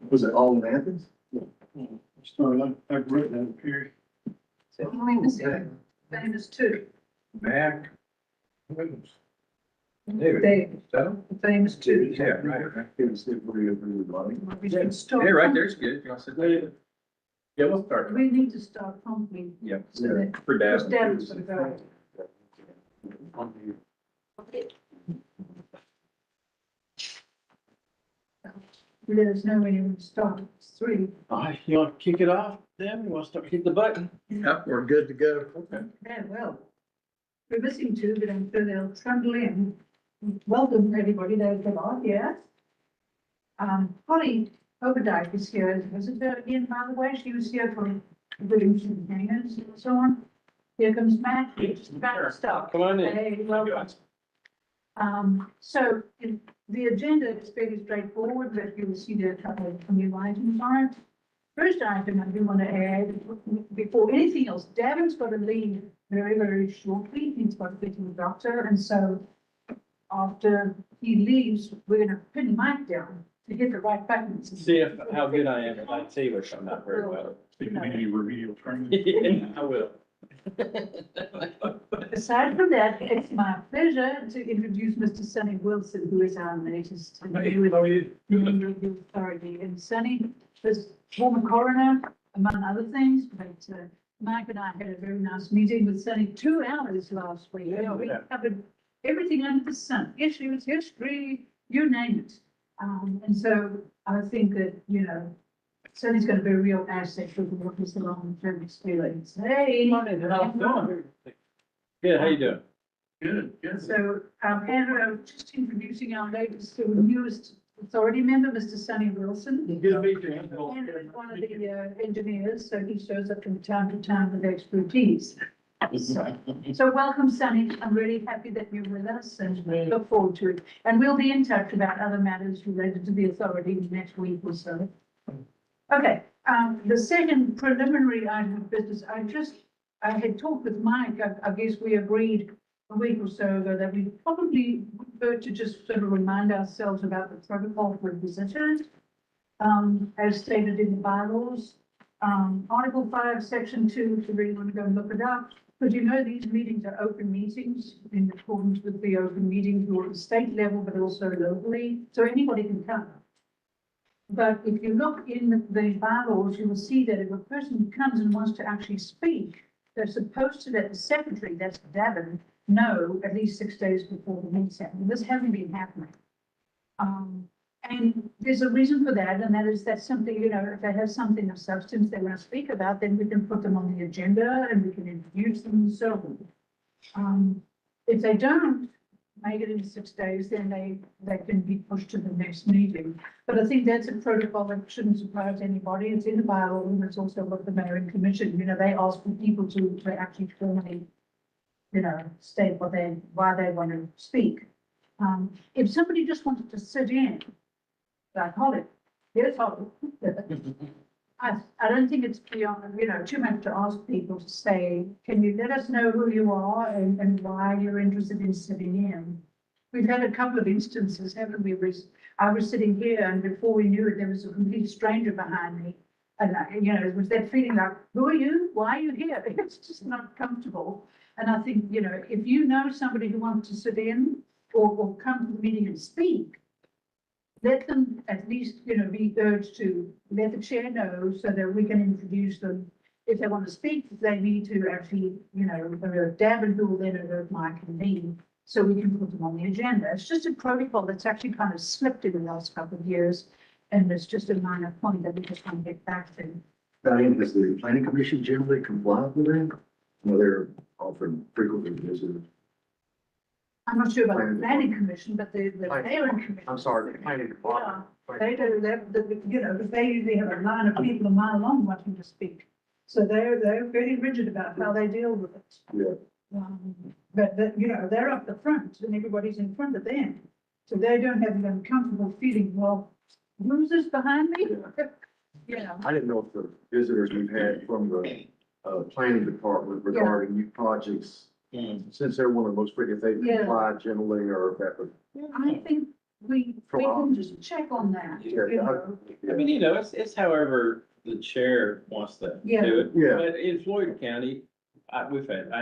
Was it all in Athens? Started, I've written that period. So famous, famous too. Back. They, famous too. Yeah, right. It was every everybody. We should start. Yeah, right there's good. You want to sit there? Yeah, we'll start. We need to start promptly. Yeah. So that, For because Dad. Dad's gonna go. Let us know when you want to start. It's 3. You want to kick it off then? You want to start, hit the button? Yep, we're good to go. Okay. Yeah, well, we're missing 2, but I'm sure they'll trundle in. Welcome, everybody, those that are here. Holly Overdyke is here as a visitor again, by the way. She was here for rooms and hangers and so on. Here comes Matt, he's just about to start. Come on in. Hey, welcome. So the agenda is fairly straightforward, but you will see there are a couple of new items on it. First item I do want to add, before anything else, Davin's got to leave very, very shortly. He's got to get to the doctor, and so after he leaves, we're going to pin Mike down to hit the right buttons. See if, how good I am at IT, which I'm not very well. Any remedial training? Yeah, I will. Aside from that, it's my pleasure to introduce Mr. Sonny Wilson, who is our latest new authority. And Sonny is former coroner, among other things, but Mike and I had a very nice meeting with Sonny, 2 hours last week. Yeah, We yeah. covered everything under the sun, issues, history, you name it. And so I think that, you know, Sonny's going to be a real asset for the workers along the term experience. Hey. Come on in, how's it going? Good, how you doing? Good, good. So, Andrew, just introducing our latest, newest authority member, Mr. Sonny Wilson. Good to meet you. Andrew is one of the engineers, so he shows up from time to time with expertise. So welcome, Sonny. I'm really happy that you're with us and look forward to it. And we'll be in touch about other matters related to the authority next week or so. Okay, the second preliminary item of business, I had talked with Mike, I guess we agreed a week or so ago that we probably prefer to just sort of remind ourselves about the protocol for visitors. As stated in the bylaws, Article 5, Section 2, if you really want to go and look it up. But you know, these meetings are open meetings in accordance with the open meetings law at the state level, but also locally, so anybody can come. But if you look in the bylaws, you will see that if a person comes and wants to actually speak, they're supposed to let the secretary, that's Davin, know at least 6 days before the meeting. This hasn't been happening. And there's a reason for that, and that is that something, you know, if they have something of substance they want to speak about, then we can put them on the agenda and we can introduce them and so on. If they don't make it in 6 days, then they can be pushed to the next meeting. But I think that's a protocol that shouldn't surprise anybody. It's in the bylaw, and it's also what the mayor and commission, you know, they ask for people to actually formally, you know, state why they want to speak. If somebody just wanted to sit in, like Holly, here's Holly. I don't think it's beyond, you know, too much to ask people to say, can you let us know who you are and why you're interested in sitting in? We've had a couple of instances, haven't we? I was sitting here and before we knew it, there was a complete stranger behind me. And, you know, it was that feeling like, who are you? Why are you here? It's just not comfortable. And I think, you know, if you know somebody who wants to sit in or come to the meeting and speak, let them at least, you know, be urged to let the chair know so that we can introduce them. If they want to speak, they need to actually, you know, Davin who will then alert Mike and me, so we can put them on the agenda. It's just a protocol that's actually kind of slipped in the last couple of years, and it's just a minor point that we just want to get back to. Diane, has the planning commission generally complied with that? Well, they're often frequently visited. I'm not sure about the planning commission, but the mayor and commission. I'm sorry, the planning department. Yeah, they do, you know, because they usually have a line of people a mile long wanting to speak. So they're very rigid about how they deal with it. Yeah. But you know, they're up the front and everybody's in front of them. So they don't have an uncomfortable feeling, well, who's this behind me? You know, I didn't know if the visitors we've had from the planning department regarding new projects, since they're one of the most frequent, if they Yeah. comply generally, or if that would. I think we can just check on that, you know. I mean, it's however the chair wants to Yeah. do it. Yeah. But in Floyd County, I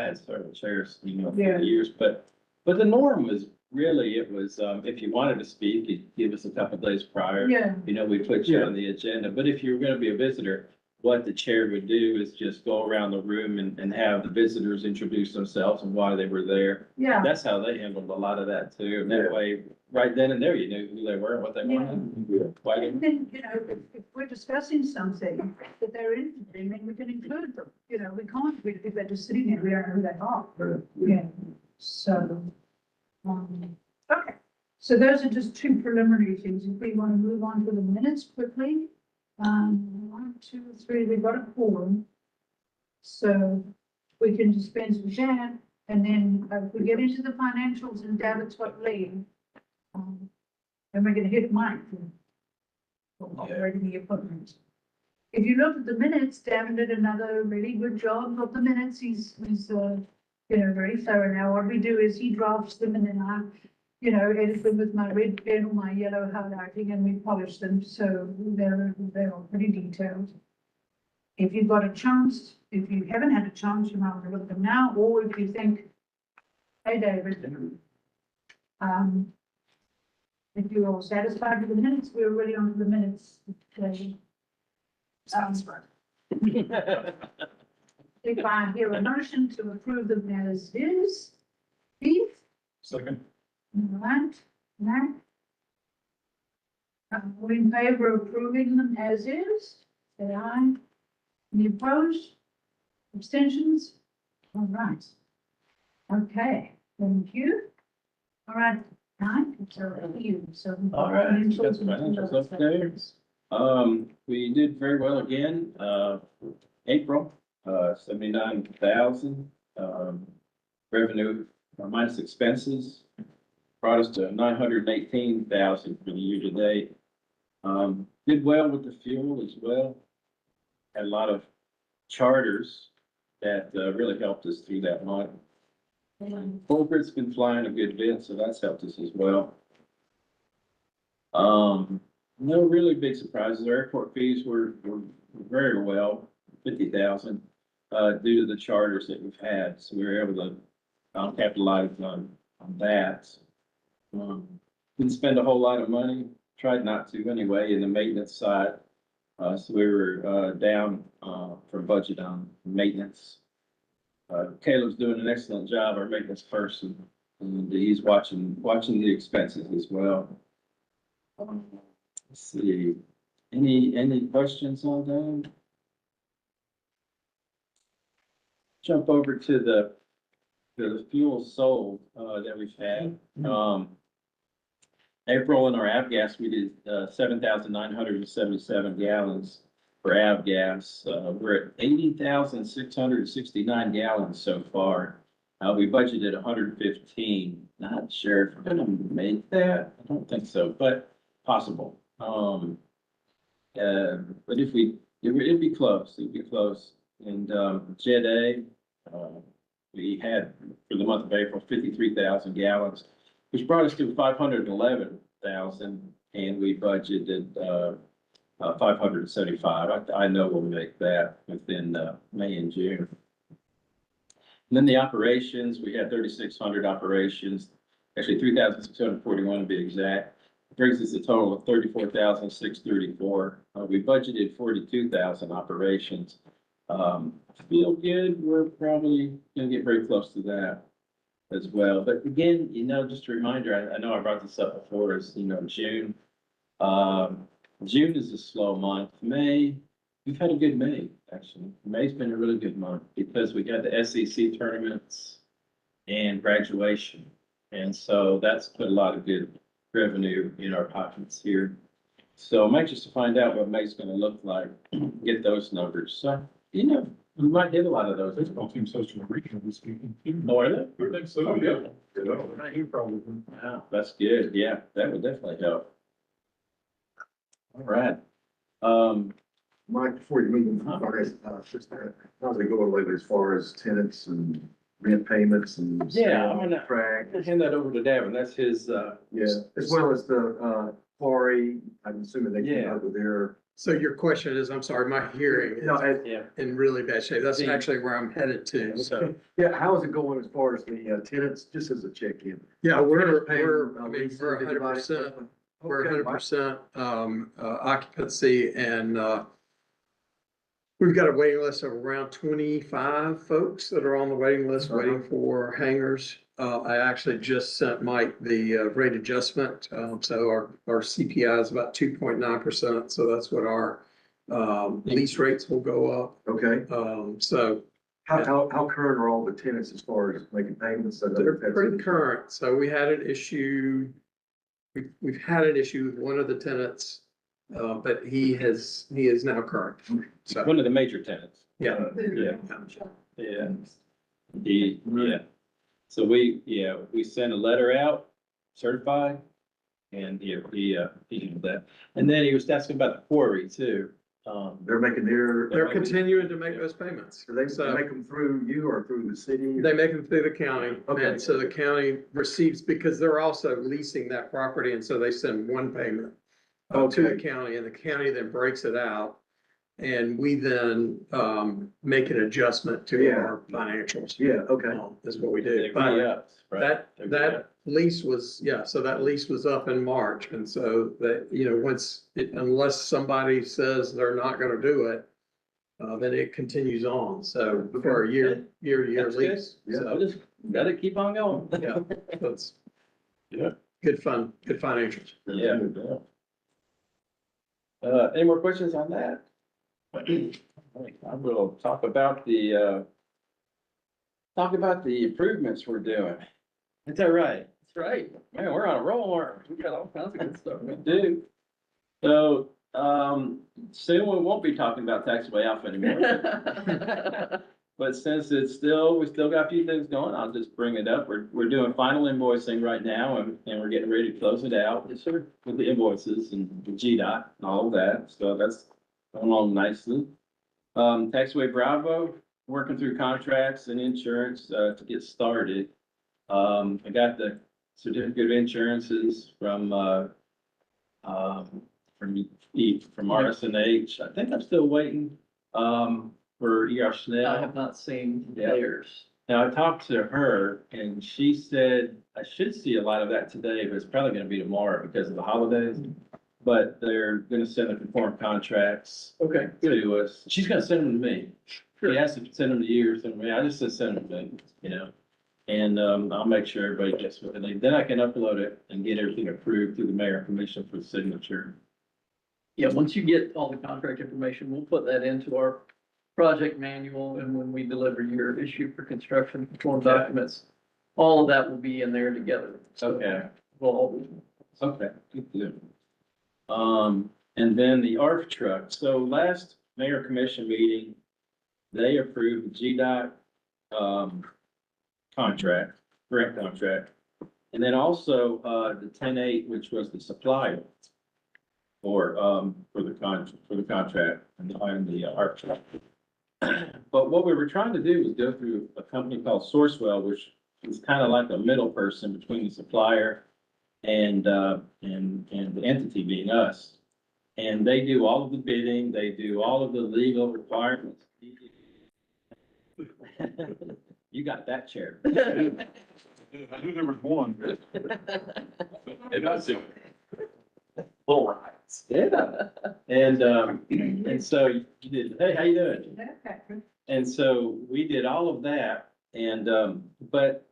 had several chairs, for Yeah. years, but the norm was really, it was, if you wanted to speak, you'd give us a couple of days prior. Yeah, We put you on the agenda, but if you were gonna be a visitor, what the chair would do is just go around the room and have the visitors introduce themselves and why they were there. yeah, That's how they handled a lot of that too, and that Yeah. way, right then and there, you knew who they were and what they Yeah. wanted. Yeah. Why and didn't, then, you know, if we're discussing something that they're interested in, then we can include them, you know, we can't, if they're just sitting there, we don't know who they are. Yeah, so, okay, so those are just two preliminary things. If we want to move on to the minutes quickly. 1, 2, 3, we've got a quorum. So we can dispense with that, and then if we get into the financials and David's got leave. And we're gonna hit Mike. For operating the equipment. If you look at the minutes, David did another really good job of the minutes. He's very thorough. Now, what we do is he drafts them and then I, edit them with my red pen or my yellow highlighting and we polish them. So they're all pretty detailed. If you've got a chance, if you haven't had a chance, you might want to look at them now, or if you think, hey, David, if you're all satisfied with the minutes, we're already on to the minutes. Satisfied. If I hear a motion to approve them as is, Keith, Second. right, Matt? All in favor of approving them as is, say aye. Any opposed? Abstentions? All right. Okay, thank you. All right, nine, so you, so. All right, you got the financials up there. We did very well again, April, 79,000, revenue minus expenses brought us to 918,000 for the year to date. Did well with the fuel as well. Had a lot of charters that really helped us through that month. Corporate's been flying a good bit, so that's helped us as well. No really big surprises. Our airport fees were very well, 50,000, due to the charters that we've had. So we were able to capitalize on that. Didn't spend a whole lot of money, tried not to anyway, in the maintenance side. So we were down for budget on maintenance. Caleb's doing an excellent job, our maintenance person, and he's watching the expenses as well. Let's see, any questions on that? Jump over to the fuel sold that we've had. April in our avgas, we did 7,977 gallons for avgas. We're at 80,669 gallons so far. We budgeted 115. Not sure if we're gonna make that. I don't think so, but possible. But it'd be close. It'd be close. And Jet A, we had for the month of April 53,000 gallons, which brought us to 511,000, and we budgeted 575. I know we'll make that within May and June. And then the operations, we had 3,600 operations, actually 3,641 to be exact. Brings us a total of 34,634. We budgeted 42,000 operations. Feel good. We're probably gonna get very close to that as well. But again, just a reminder, I know I brought this up before, is, June. June is a slow month. May, we've had a good May, actually. May's been a really good month because we got the SEC tournaments and graduation. And so that's put a lot of good revenue in our pockets here. So I'm anxious to find out what May's gonna look like, get those numbers. So, we might hit a lot of those. Baseball team social regional this weekend. Oh, are they? I think so, yeah. He probably. Yeah, that's good. Yeah, that would definitely help. All right. Mike, before you move on, how's it going lately as far as tenants and rent payments and. Yeah, I'm gonna- Track, I'll hand that over to Davin. That's his, yeah, as well as the, quarry, I'm assuming they came Yeah. up with their. So your question is, I'm sorry, my hearing No, is yeah. in really bad shape. That's Yeah. actually where I'm headed to, so. Yeah, how is it going as far as the tenants, just as a check-in? Yeah, we're, Paying, we're, I mean, leases, we're everybody? 100%, we're Okay, 100%, occupancy and, we've got a waiting list of around 25 folks that are on the waiting list waiting for hangars. I actually just sent Mike the rate adjustment. So our CPI is about 2.9%. So that's what our lease rates will go up. Okay, So how current are all the tenants as far as making payments? they're pretty current. So we had an issue. We've had an issue with one of the tenants, but he is now current. So, One of the major tenants. yeah. Yeah. Yeah. Yeah. So we sent a letter out, certified, and he did that. And then he was asking about the quarry too. They're making their, They're continuing to make those payments. do they So- make them through you or through the city? They make them through the county, Okay. and so the county receives, because they're also leasing that property, and so they send one payment to the Okay. county, and the county then breaks it out. And we then, make an adjustment to Yeah. our financials. Yeah, okay. Is what we They do. re-upped, right? They re-upped. That lease was, yeah, so that lease was up in March, and so that, unless somebody says they're not gonna do it, then it continues on, so for a year That's good. lease. Yeah. So just gotta keep on going. Yeah, that's. Yeah. Good fun, good financials. Yeah. Any more questions on that? I will talk about the improvements we're doing. Is that right? That's right. Man, we're on a roll, aren't we? We got all kinds of good stuff. We do. So, soon we won't be talking about taxable alpha anymore. But since we still got a few things going, I'll just bring it up. We're doing final invoicing right now and we're getting ready to close it out. Yes, sir. With the invoices and the GDOT and all of that. So that's going along nicely. Taxway Bravo, working through contracts and insurance, to get started. I got the certificate of insurances from Artisan H. I think I'm still waiting, for E.R. I Snell. have not seen Yeah. theirs. Now, I talked to her and she said, I should see a lot of that today, but it's probably gonna be tomorrow because of the holidays. But they're gonna send the conform contracts Okay. to us. She's gonna send them to me. Sure. She asked if to send them to you or send them to me. I just said send them to me, And, I'll make sure everybody gets what they need. Then I can upload it and get everything approved through the mayor and commission for signature. Yeah, once you get all the contract information, we'll put that into our project manual, and when we deliver your issue for construction form Okay. documents, all of that will be in there together. So Okay. we'll all, Okay, good. And then the ARF truck. So last mayor commission meeting, they approved the GDOT, contract, grant contract. And then also, the 10-8, which was the supplier for the contract and the ARF truck. But what we were trying to do was go through a company called Sourcewell, which is kind of like a middle person between the supplier and the entity being us. And they do all of the bidding, they do all of the legal requirements. You got that chair. I knew there was one. It does. Little rights. Yeah. And so you did, hey, how you doing? Okay. And so we did all of that and, but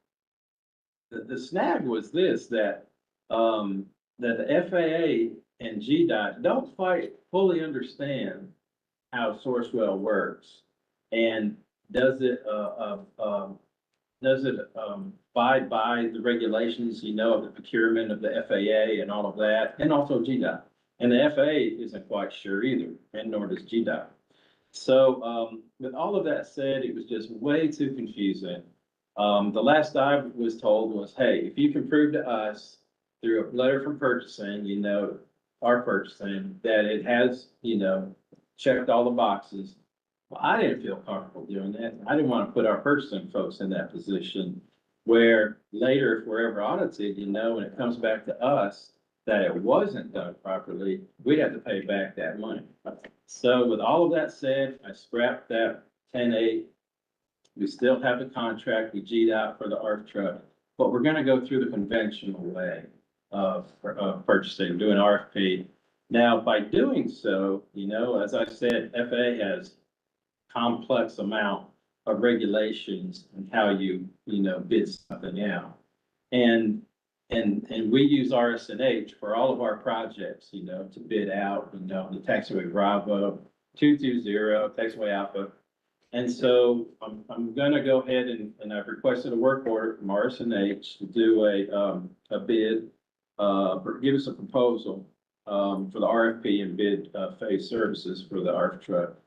the snag was this, that the FAA and GDOT don't quite fully understand how Sourcewell works. And does it abide by the regulations, of the procurement of the FAA and all of that, and also GDOT? And the FAA isn't quite sure either, and nor does GDOT. So, with all of that said, it was just way too confusing. The last I was told was, hey, if you can prove to us through a letter from purchasing, our purchasing, that it has, checked all the boxes, Well, I didn't feel comfortable doing that. I didn't want to put our purchasing folks in that position where later, if we're ever audited, when it comes back to us that it wasn't done properly, we'd have to pay back that money. So with all of that said, I scrapped that 10-8. We still have the contract, we G'd out for the ARF truck, but we're gonna go through the conventional way of purchasing, doing RFP. Now, by doing so, as I said, FAA has complex amount of regulations and how you bid something out. And we use RSNH for all of our projects, to bid out, the taxiway Bravo, 220, taxiway Alpha. And so I'm gonna go ahead and I've requested a work order from RSNH to do a bid, give us a proposal, for the RFP and bid, phase services for the ARF truck.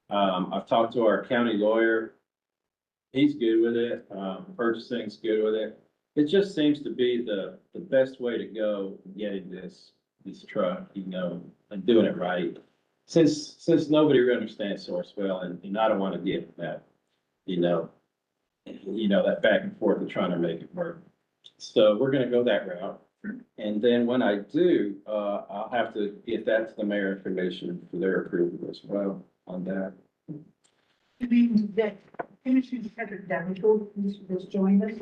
I've talked to our county lawyer. He's good with it. Purchasing's good with it. It just seems to be the best way to go in getting this truck, and doing it right. Since nobody really understands Sourcewell and I don't want to get that, that back and forth of trying to make it work. So we're gonna go that route. And then when I do, I'll have to get that to the mayor and commission for their approval as well on that. I mean, that Commissioner Patrick Davenport, who's joined us,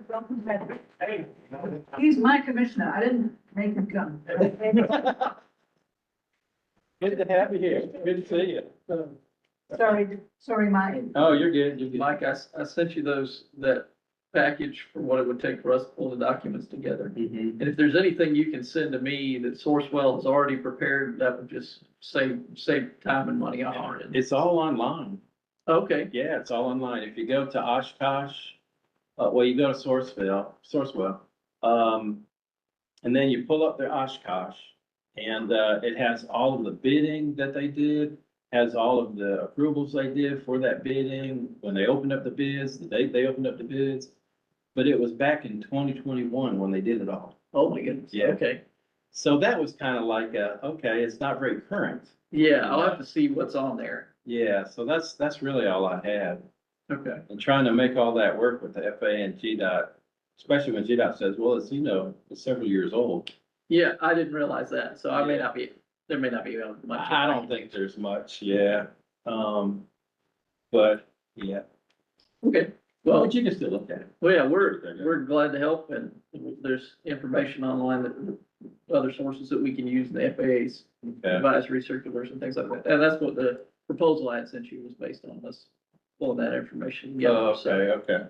welcome Patrick. Hey. He's my commissioner, I didn't make him come. Good to have you here. Good to see you. Sorry, Mike. Oh, you're good. You're good. Mike, I sent you that package for what it would take for us to pull the documents together. Mhm. And if there's anything you can send to me that Sourcewell has already prepared, that would just save time and money on our end. It's all online. Okay, Yeah, it's all online. If you go to Oshkosh, you go to Sourcewell, and then you pull up their Oshkosh, and it has all of the bidding that they did, has all of the approvals they did for that bidding, when they opened up the bids, the date they opened up the bids. But it was back in 2021 when they did it all. oh my goodness, Yeah. okay. So that was kind of like, okay, it's not very current. Yeah, I'll have to see what's on there. Yeah, so that's really all I had. Okay. And trying to make all that work with the FAA and GDOT, especially when GDOT says, well, it's several years old. Yeah, I didn't realize that, so there may not be much. I don't think there's much, yeah. But, yeah, Okay, well, but you can still look at it. well, yeah, we're glad to help, and there's information online that other sources that we can use in the FAA's Okay. advisory circulars and things like that. And that's what the proposal I had sent you was based on, us pulling that information together. Oh, So, okay.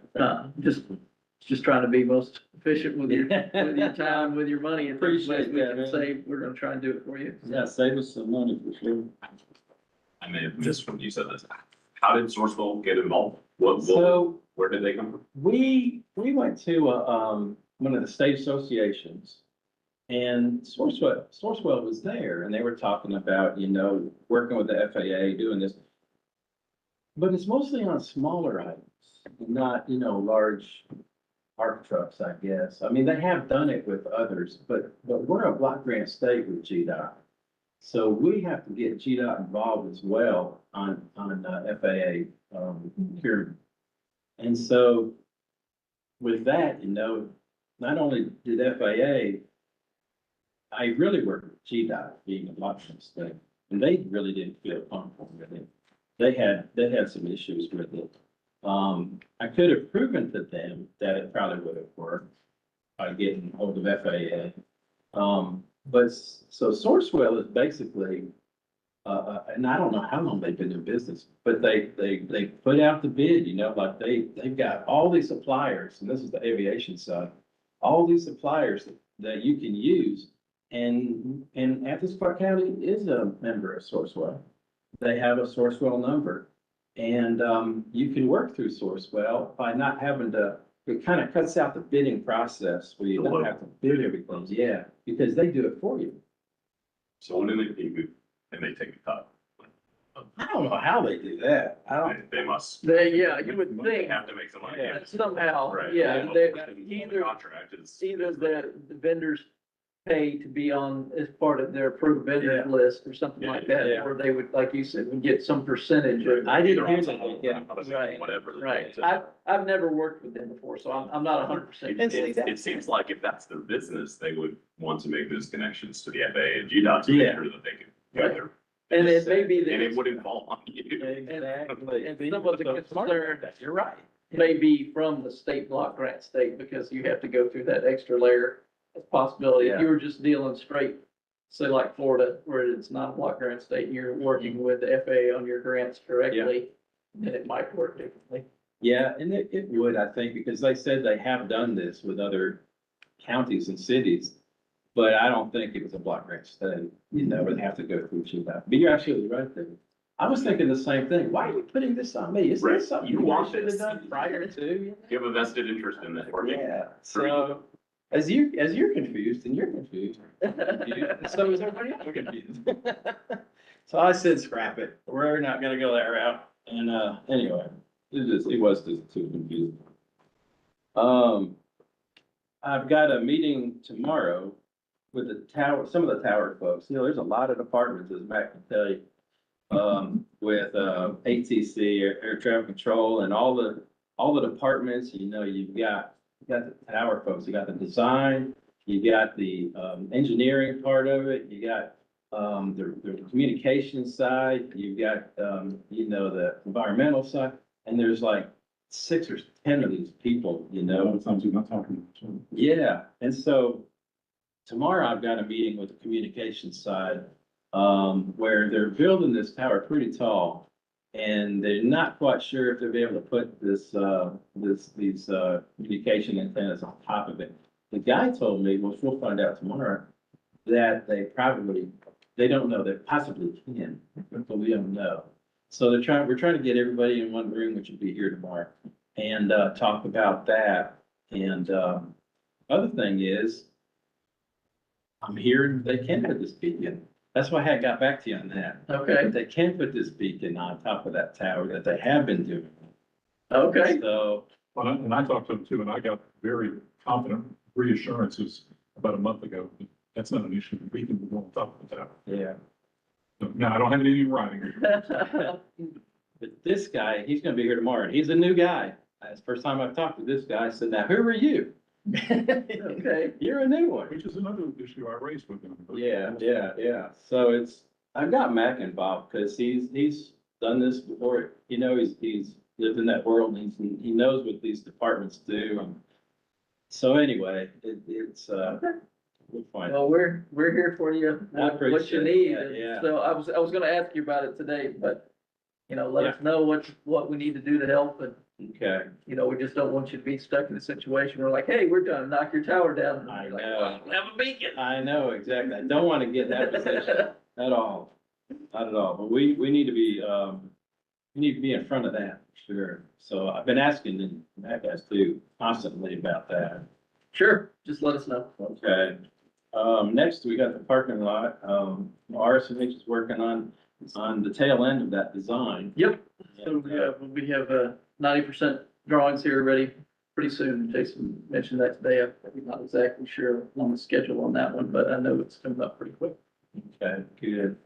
just trying to be most efficient with your time, with your money, and things Appreciate that we that, can man. save. We're gonna try and do it for you. Yeah, save us some money for sure. I may have missed when you said this. How did Sourcewell get involved? So Where did they come from? we went to, one of the state associations. And Sourcewell was there and they were talking about, working with the FAA, doing this. But it's mostly on smaller items, not, large ARC trucks, I guess. I mean, they have done it with others, but we're a block grant state with GDOT. So we have to get GDOT involved as well on FAA, procurement. And so with that, not only did FAA, I really worked with GDOT being a block grant state, and they really didn't feel comfortable with it. They had some issues with it. I could have proven to them that it probably would have worked by getting hold of FAA. But so Sourcewell is basically, and I don't know how long they've been in business, but they put out the bid, like they've got all these suppliers, and this is the aviation side, all these suppliers that you can use. And Athens-Clarke County is a member of Sourcewell. They have a Sourcewell number. And you can work through Sourcewell by not having to, it kind of cuts out the bidding process where you don't have to bid everything. Yeah, because they do it for you. So when they pay and they take a cut, I don't know how they do that. I don't. they must. Yeah, you would They think have to make some money. Yeah. somehow, Right. yeah, Well, the either contract is. the vendors pay to be on as part of their approved vendor Yeah. list or something like that, Yeah. or they would, like you said, would get some percentage of. I didn't hear They're that, on yeah. Right. Whatever. Right, I've never worked with them before, so I'm not 100%. It seems like if that's their business, they would want to make those connections to the FAA and GDOT to make Yeah. sure that they can get there. And it may be And it that, wouldn't fall on you. Exactly. and some of the concern You're right. may be from the state block grant state, because you have to go through that extra layer of possibility. If you were just dealing straight, say like Florida, where it's not a block grant state, and you're working with the FAA on your grants directly, then it might work differently. Yeah, and it would, I think, because they said they have done this with other counties and cities. But I don't think it was a block grant study, you know, it'd have to go through GDOT. But you're absolutely right there. I was thinking the same thing. Why are you putting this on me? Isn't Right. this something You you want should have this. done prior to? You have a vested interest in this working. Yeah, so as you're confused and you're confused, so is everybody else confused. So I said, scrap it. We're not gonna go that route. And, anyway, it was just too confusing. I've got a meeting tomorrow with the tower, some of the tower folks. You know, there's a lot of departments, as Matt can tell you. With, ATC, Air Traffic Control, and all the departments, you know, you got the tower folks, you got the design, you got the, engineering part of it, you got, the communication side, you got, you know, the environmental side, and there's like 6 or 10 of these people, you know. Sometimes you're not talking. Yeah, and so tomorrow I've got a meeting with the communications side, where they're building this tower pretty tall. And they're not quite sure if they'll be able to put these communication antennas on top of it. The guy told me, which we'll find out tomorrow, that they don't know, they possibly can, but we don't know. So we're trying to get everybody in one room, which will be here tomorrow, and, talk about that. And, other thing is, I'm hearing they can put this beacon. That's why I got back to you on that. Okay, They can put this beacon on top of that tower that they have been doing. okay. So, And I talked to them too, and I got very confident reassurances about a month ago. That That's not an issue. We can go on top of that. yeah. Now, I don't have any in writing. But this guy, he's gonna be here tomorrow. He's a new guy. That's the first time I've talked to this guy. I said, now, who are you? Okay. You're a new one. Which is another issue I raised with them. Yeah. So I've got Mac involved because he's done this before. You know, he's lived in that world and he knows what these departments do. And so anyway, it's, we'll find. Well, we're here for you, I what you appreciate need. that, yeah. So I was gonna ask you about it today, but, you know, let us know what we need to do to help. And, Okay. you know, we just don't want you to be stuck in a situation where like, hey, we're trying to knock your tower down. I You're like, know. well, I don't have a beacon. I know, exactly. I don't want to get in that position at all. Not at all. But we need to be, in front of that, for sure. So I've been asking Mac guys too constantly about that. Sure, just let us know. Okay. Next, we got the parking lot. RSMH is working on the tail end of that design. Yep. So we have 90% drawings here ready pretty soon. Jason mentioned that today. I'm not exactly sure on the schedule on that one, but I know it's coming up pretty quick. Okay, good.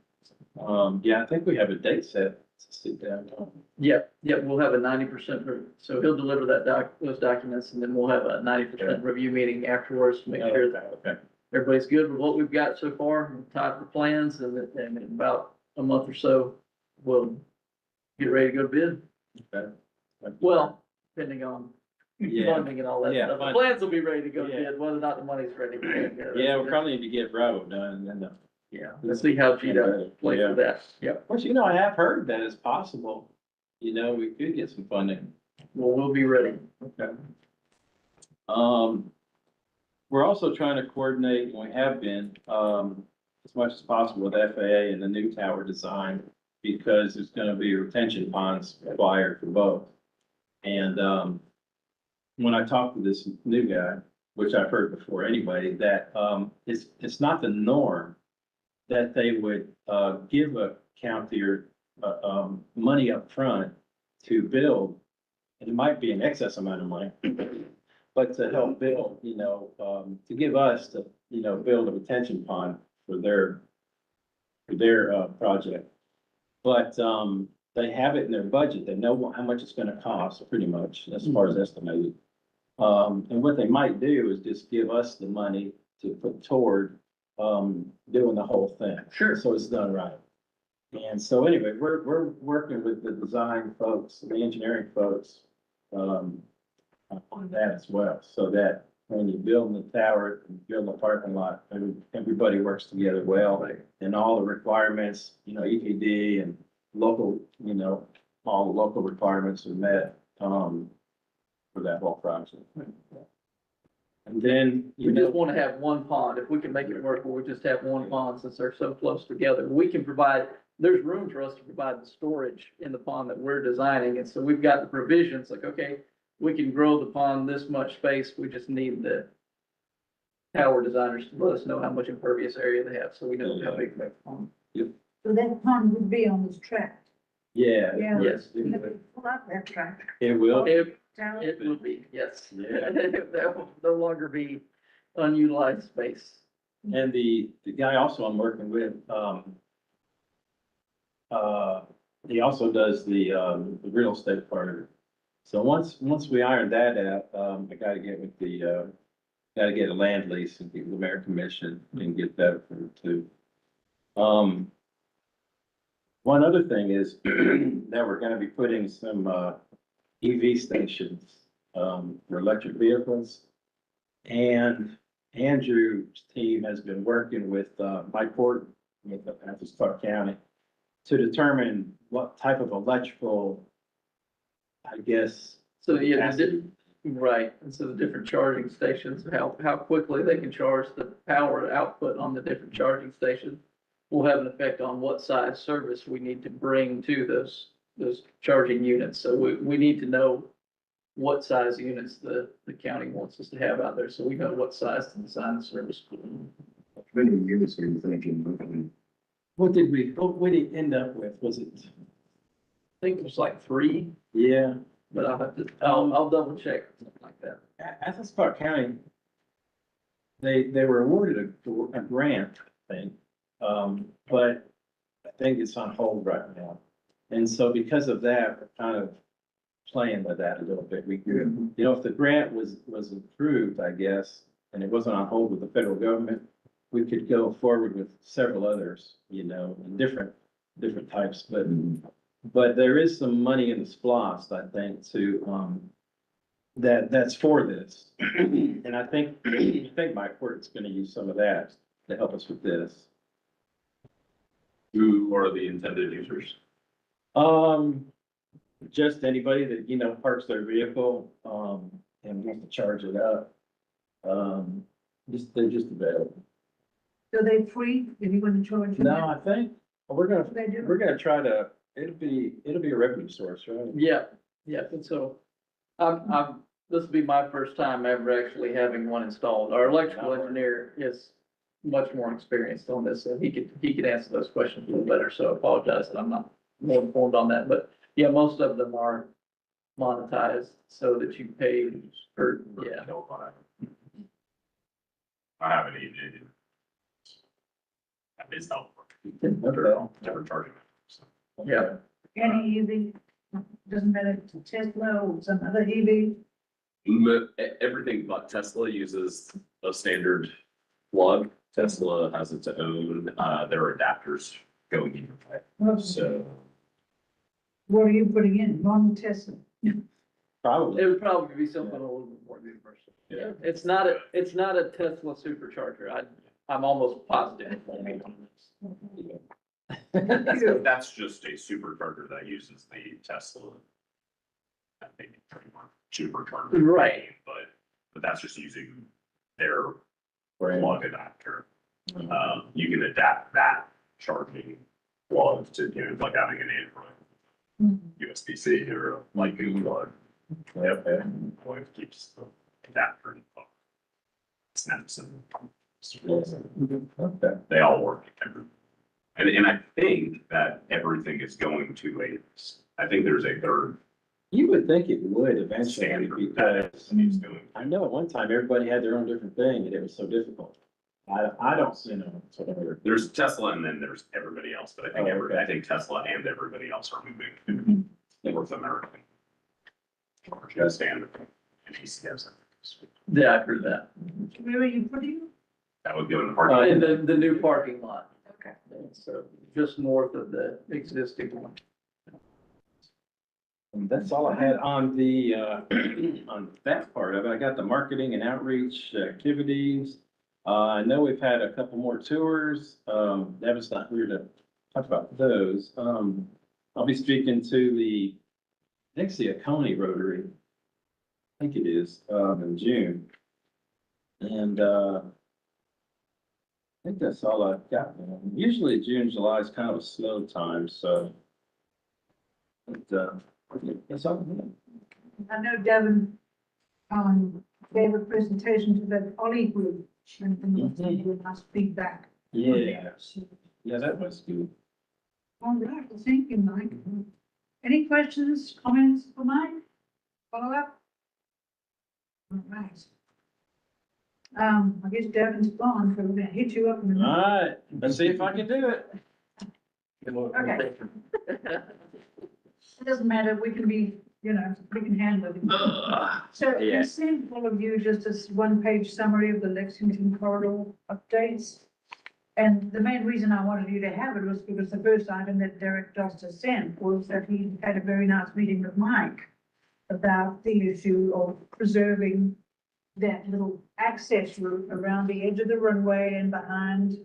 Yeah, I think we have a date set to sit down. Yep, we'll have a 90%, so he'll deliver those documents, and then we'll have a 90% review meeting afterwards to make sure that Okay. everybody's good with what we've got so far, and type of plans, and in about a month or so, we'll get ready to go to bid. Okay. Well, depending on Yeah. funding and all that Yeah, stuff. The fun- plans will be ready to go to Yeah. bid, whether or not the money's ready. Yeah, we probably need to get Bravo done and then, Yeah, let's see how GDOT plays Yeah. for that. Yep, of course, you know, I have heard that it's possible. You know, we could get some funding. well, we'll be ready. Okay. We're also trying to coordinate, and we have been, as much as possible with FAA and the new tower design, because there's gonna be retention ponds required for both. And, when I talked to this new guy, which I've heard before anyway, that, it's not the norm that they would, give a county or, money up front to build. And it might be an excess amount of money, but to help build, you know, to give us to you know, build a retention pond for their project. But, they have it in their budget. They know how much it's gonna cost, pretty much, as far as estimated. And what they might do is just give us the money to put toward, doing the whole thing. Sure. So it's done right. And so anyway, we're working with the design folks, the engineering folks, on that as well, so that when you build the tower, build the parking lot, everybody works together well. And all the requirements, you know, EPD and local, you know, all the local requirements are met, for that whole project. And then, We you just know, want to have one pond. If we can make it work, where we just have one pond since they're so close together. We can provide, there's room for us to provide the storage in the pond that we're designing. And so we've got the provisions like, okay, we can grow the pond this much space. We just need the tower designers to let us know how much impervious area they have, so we know how big that pond. So that pond would be on this track. yeah. Yeah. Yes. Pull out that track. It will, Down. It will be, yes. Yeah. That will no longer be unutilized space. and the guy also I'm working with, he also does the real estate part of it. So once we iron that out, I gotta get with the, gotta get a land lease and get the mayor commission and get that approved too. One other thing is that we're gonna be putting some, EV stations, for electric vehicles. And Andrew's team has been working with, Mike Port, with the Athens-Clarke County, to determine what type of electrical, I guess. So, yeah, capacity. right, and so the different charging stations, how quickly they can charge the power output on the different charging stations will have an effect on what size service we need to bring to those charging units. So we need to know what size units the county wants us to have out there, so we know what size to design the service. How many units are you thinking? What did we end up with? Was it? I think it was like 3, Yeah, but I'll double check, something like that. Athens-Clarke County, they were awarded a grant, I think. But I think it's on hold right now. And so because of that, we're kind of playing with that a little bit. You know, if the grant was approved, I guess, and it wasn't on hold with the federal government, we could go forward with several others, you know, in different types, but there is some money in the SPOS, I think, to, that's for this. And I think my court's gonna use some of that to help us with this. Who are the intended users? Just anybody that, you know, parks their vehicle, and wants to charge it up. They're just available. So they free, if you're gonna charge them? No, I think we're They do. gonna try to, it'll be a revenue source, right? Yeah, and so this will be my first time ever actually having one installed. Our electrical engineer is much more experienced on this, and he could answer those questions a little better, so I apologize that I'm not more informed on that, but yeah, most of them are monetized so that you pay for, yeah. I haven't even. It's helpful. Okay. Never charging. So. Yeah, Any EV, doesn't matter to Tesla or some other EV. Everything but Tesla uses a standard plug. Tesla has its own, there are adapters going in. So What are you putting in, normal Tesla? Probably. it would probably be something a little bit more universal. Yeah. It's not a Tesla supercharger. I'm almost positive. it won't be one of those. so that's just a supercharger that uses the Tesla. I think pretty much supercharger. Right. But that's just using their Right. plug adapter. You can adapt that charging plug to, you know, like having an Android USB-C or a Lightning plug. Yep, and it keeps the adapter in the snaps and Okay. they all work together. And I think that everything is going to I think there's a third You would think it would eventually, standard that because is going. I know at one time everybody had their own different thing and it was so difficult. I don't see no. There's Tesla and then there's everybody else, but I think Oh, I think Tesla and everybody else are moving to North America. Just and ECS. Yeah, I've heard that. Where are you putting? That would go in the In parking. the new parking lot. Okay. So just north of the existing one. And that's all I had on the, on that part of it. I got the marketing and outreach activities. I know we've had a couple more tours. Devin's not here to talk about those. I'll be speaking to the, I think it's the Oconee Rotary. I think it is, in June. And, I think that's all I've got. Usually June, July is kind of a slow time, so. But, that's all. I know Devin, gave a presentation to the Ollie group, and you must feedback. Yeah, yeah, that was good. All right, well, thank you, Mike. Any questions, comments for Mike? Follow up? All right. I guess Devin's gone, so we're gonna hit you up. in a All minute. right, let's see if I can do it. Okay. It doesn't matter, we can be, we can handle it. So Yeah. I sent all of you just this one-page summary of the Lexington corridor updates. And the main reason I wanted you to have it was because the first item that Derek Doster sent was that he had a very nice meeting with Mike about the issue of preserving that little access route around the edge of the runway and behind,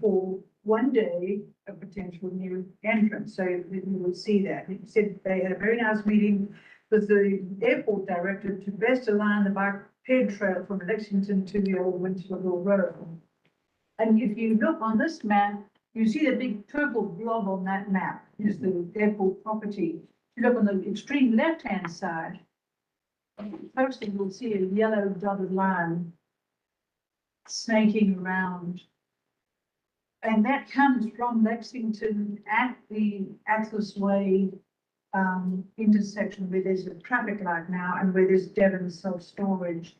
for one day, a potential new entrance. So you will see that. He said they had a very nice meeting with the airport director to best align the bike ped trail from Lexington to the old Winter Hill Road. And if you look on this map, you see the big purple blob on that map is the airport property. If you look on the extreme left-hand side, posted, you'll see a yellow dotted line snaking around. And that comes from Lexington at the Atlas Way intersection where there's a traffic light now and where there's Devon's self-storage.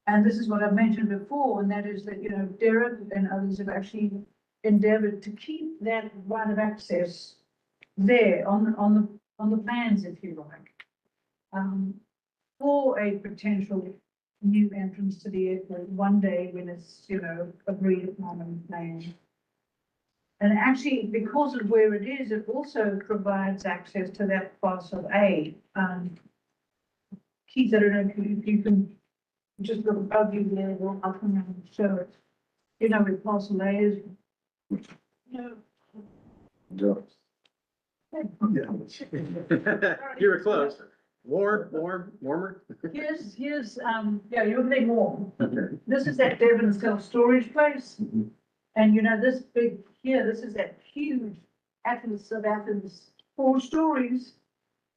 And this is what I've mentioned before, and that is that, Derek and others have actually endeavored to keep that right of access there on the plans, if you like, for a potential new entrance to the airport one day when it's, agreed upon and planned. And actually, because of where it is, it also provides access to that parcel A. Keith, I don't know if you can just look above you there, I'll come around and show it. Where parcel A is. You were close. Warmer? Here's, yeah, you're big warm. This is that Devon self-storage place. And this big here, this is that huge Athens of Athens, 4 stories,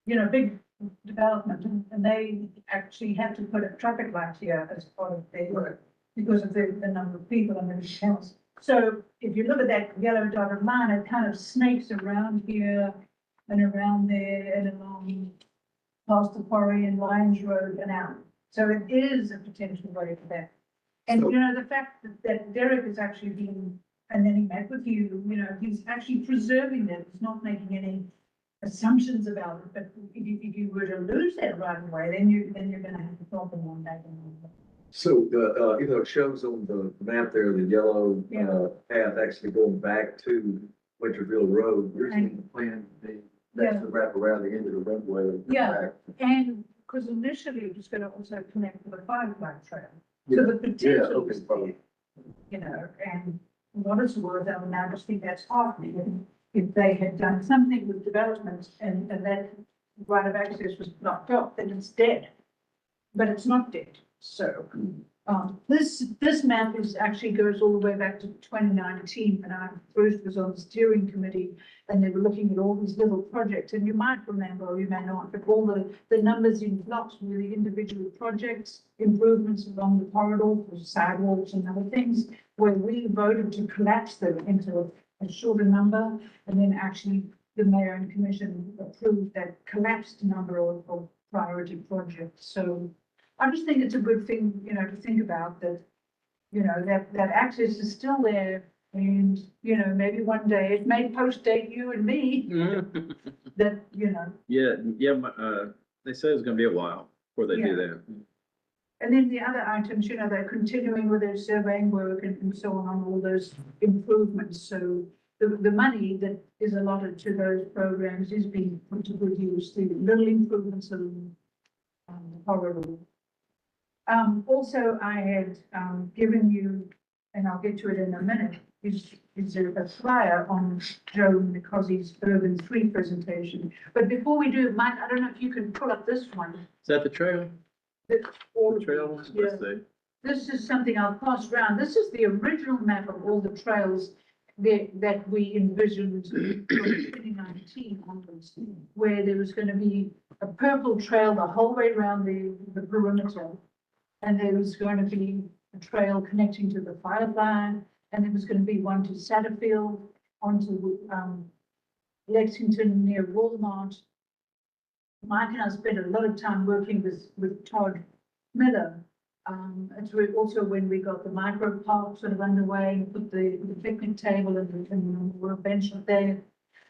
big development. And they actually had to put a traffic light here as part of their work because of the number of people and everything else. So if you look at that yellow dotted line, it kind of snakes around here and around there and along past the quarry and Lions Road and out. So it is a potential way for that. And the fact that Derek is actually being, and then he met with you, he's actually preserving that. He's not making any assumptions about it. But if you were to lose that right away, then you're gonna have to talk about that. So, it shows on the map there, the yellow, path actually going back to Winterville Road. You're seeing the plan, that's the wrap around the end of the runway. Yeah. And because initially it was gonna also connect with the Firefly Trail. So the potential is there, and what it's worth, I mean, I just think that's heartening. If they had done something with development and that right of access was blocked off, then it's dead. But it's not dead. So, this map actually goes all the way back to 2019 when I first was on the steering committee and they were looking at all these little projects. And you might remember, or you may not, but all the numbers in blocks were the individual projects, improvements along the corridor for sidewalks and other things, where we voted to collapse them into a shorter number. And then actually the mayor and commission approved that collapsed number of priority projects. So I just think it's a good thing, to think about that, you know, that access is still there. And, you know, maybe one day it may post-date you and me that, you know. They said it's gonna be a while before they do that. And then the other items, you know, they're continuing with their surveying work and so on all those improvements. So the money that is allotted to those programs is being put to good use, the little improvements along the corridor. Also, I had given you, and I'll get to it in a minute, is a flyer on Joe Nicosi's Urban 3 presentation. But before we do, Mike, I don't know if you can pull up this one. Is that the trail? All The trail one? Let's see. This is something I'll pass around. This is the original map of all the trails that we envisioned from 2019 onwards, where there was going to be a purple trail the whole way around the perimeter. And there was going to be a trail connecting to the fire line, and there was going to be one to Satterfield, onto Lexington near Walmart. Mike and I spent a lot of time working with Todd Miller. It's also when we got the micro park sort of underway and put the picnic table and the bench up there.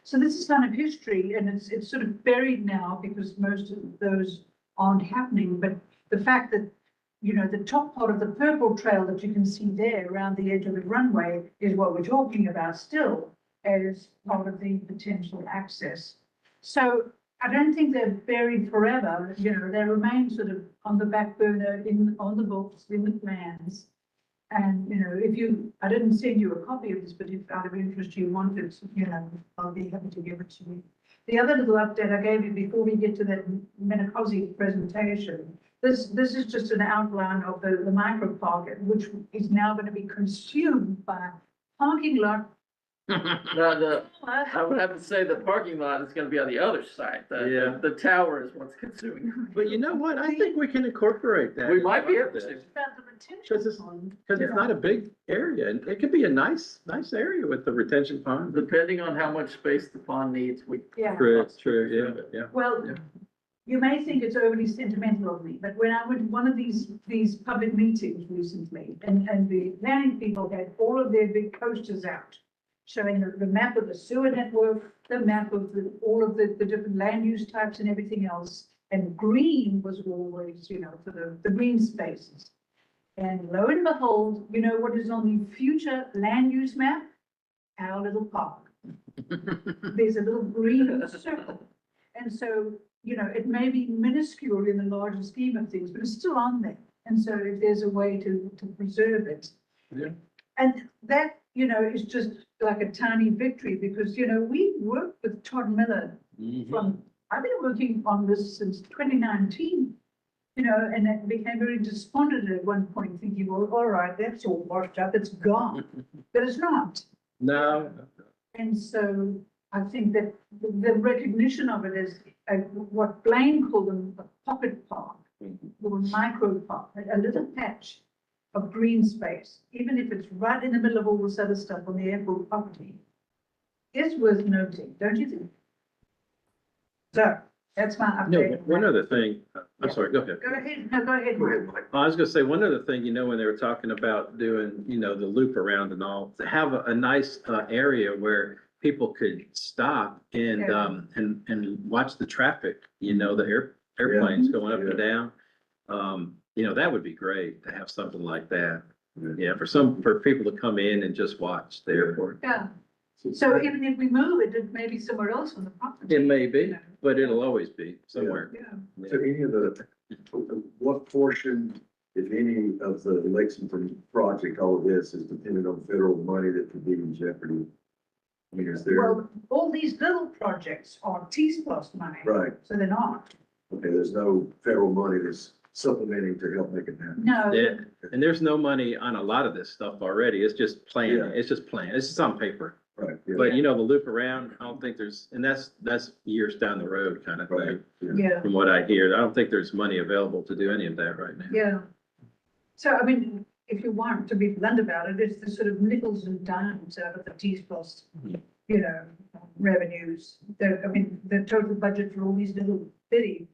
So this is kind of history, and it's sort of buried now because most of those aren't happening. But the fact that, you know, the top part of the purple trail that you can see there around the edge of the runway is what we're talking about still as part of the potential access. So I don't think they're buried forever, you know, they remain sort of on the back burner on the books, in the plans. And, you know, I didn't send you a copy of this, but if out of interest you wanted, you know, I'll be happy to give it to you. The other little update I gave you before we get to that Menikosi presentation, this is just an outline of the micro park, which is now going to be consumed by parking lot. I would have to say the parking lot is gonna be on the other side. The tower is what's consuming. But you know what? I think we can incorporate that. We might be able to. About the retention Because it's- pond. Because it's not a big area, and it could be a nice area with the retention pond. Depending on how much space the pond needs, we. Yeah. True, yeah. Well, Yeah. you may think it's overly sentimental of me, but when I went to one of these public meetings recently, and the planning people had all of their big posters out, showing the map of the sewer network, the map of all of the different land use types and everything else, and green was always, you know, for the green spaces. And lo and behold, you know what is on the future land use map? Our little park. There's a little green circle. And so, you know, it may be minuscule in the larger scheme of things, but it's still on there. And so if there's a way to preserve it. Yeah. And that, you know, is just like a tiny victory because, you know, we worked with Todd Miller I've been working on this since 2019, you know, and it became very despondent at one point thinking, well, all right, that's all washed up, it's gone, but it's not. No. And so I think that the recognition of it is what Blaine called them, a pocket park or a micro park, a little patch of green space, even if it's right in the middle of all this other stuff on the airport property, is worth noting, don't you think? So that's my update. No, one other thing, I'm sorry, go ahead. Go ahead, no, go ahead, Mike. I was gonna say, one other thing, you know, when they were talking about doing, you know, the loop around and all, to have a nice area where people could stop and Yeah. And watch the traffic, you know, the airplanes going up and down. You know, that would be great to have something like that. Yeah, for people to come in and just watch the airport. Yeah, so even if we move it, it may be somewhere else on the property. It may be, but it'll always be somewhere. Yeah, So any of what portion, if any, of the Lexington project, all of this is dependent on federal money that could be in jeopardy? I mean, is there, well, all these little projects are T-Splosh money. right, So they're not. okay, there's no federal money that's supplementing to help make it happen. No. Yeah, and there's no money on a lot of this stuff already. It's just planning. Yeah. It's just planning. It's just on paper. Right, yeah, But you know, the loop around, I don't think there's, and that's years down the road kind of right, thing, Yeah, from what I hear. I don't think there's money available to do any of that right now. yeah. So, I mean, if you want to be blunt about it, it's the sort of nickels and dimes out of the T-Splosh, you know, revenues. I mean, the total budget for all these little bitty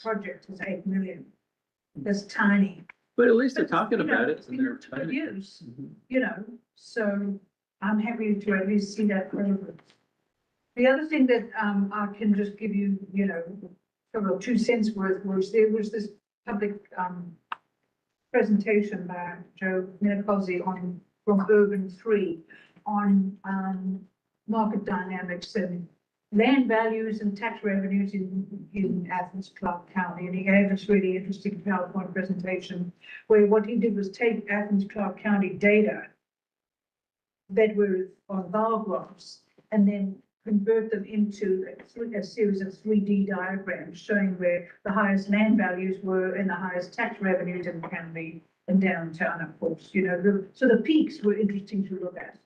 projects is 8 million. That's tiny But at least they're But, talking you know, about it it's and been they're. put to good use, Mhm. you know, so I'm happy to at least see that progress. The other thing that, I can just give you, you know, sort of 2 cents worth was there was this public, presentation by Joe Minipozzi on, from Urban 3 on, market dynamics and land values and tax revenues in Athens-Clarke County. And he gave this really interesting PowerPoint presentation where what he did was take Athens-Clarke County data that were on bar graphs and then convert them into a series of 3D diagrams showing where the highest land values were and the highest tax revenues in the county and downtown, of course, you know, so the peaks were interesting to look at.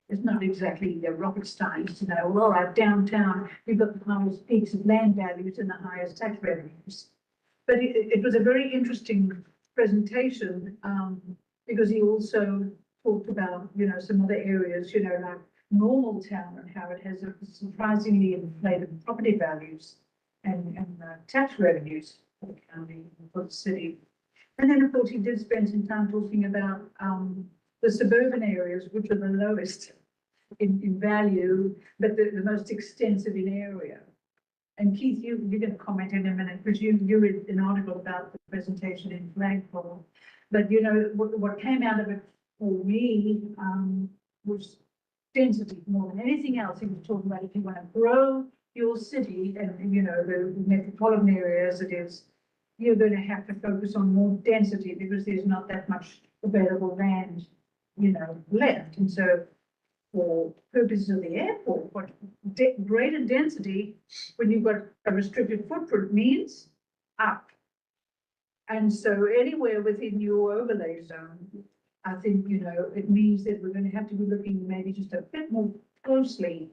It's not exactly rocket science to know, well, our downtown, we've got the highest peaks of land values and the highest tax revenues. But it was a very interesting presentation, because he also talked about, you know, some other areas, you know, like normal town and how it has a surprisingly inflated property values and tax revenues for the county and for the city. And then, of course, he did spend some time talking about the suburban areas, which are the lowest in value, but the most extensive in area. And Keith, you're going to comment in a minute, because you read an article about the presentation in Flagpole. But, you know, what came out of it for me was density more than anything else. He was talking about if you want to grow your city and, you know, the metropolitan area as it is, you're going to have to focus on more density because there's not that much available land, you know, left. And so for purposes of the airport, what greater density when you've got a restricted footprint means up. And so anywhere within your overlay zone, I think, you know, it means that we're going to have to be looking maybe just a bit more closely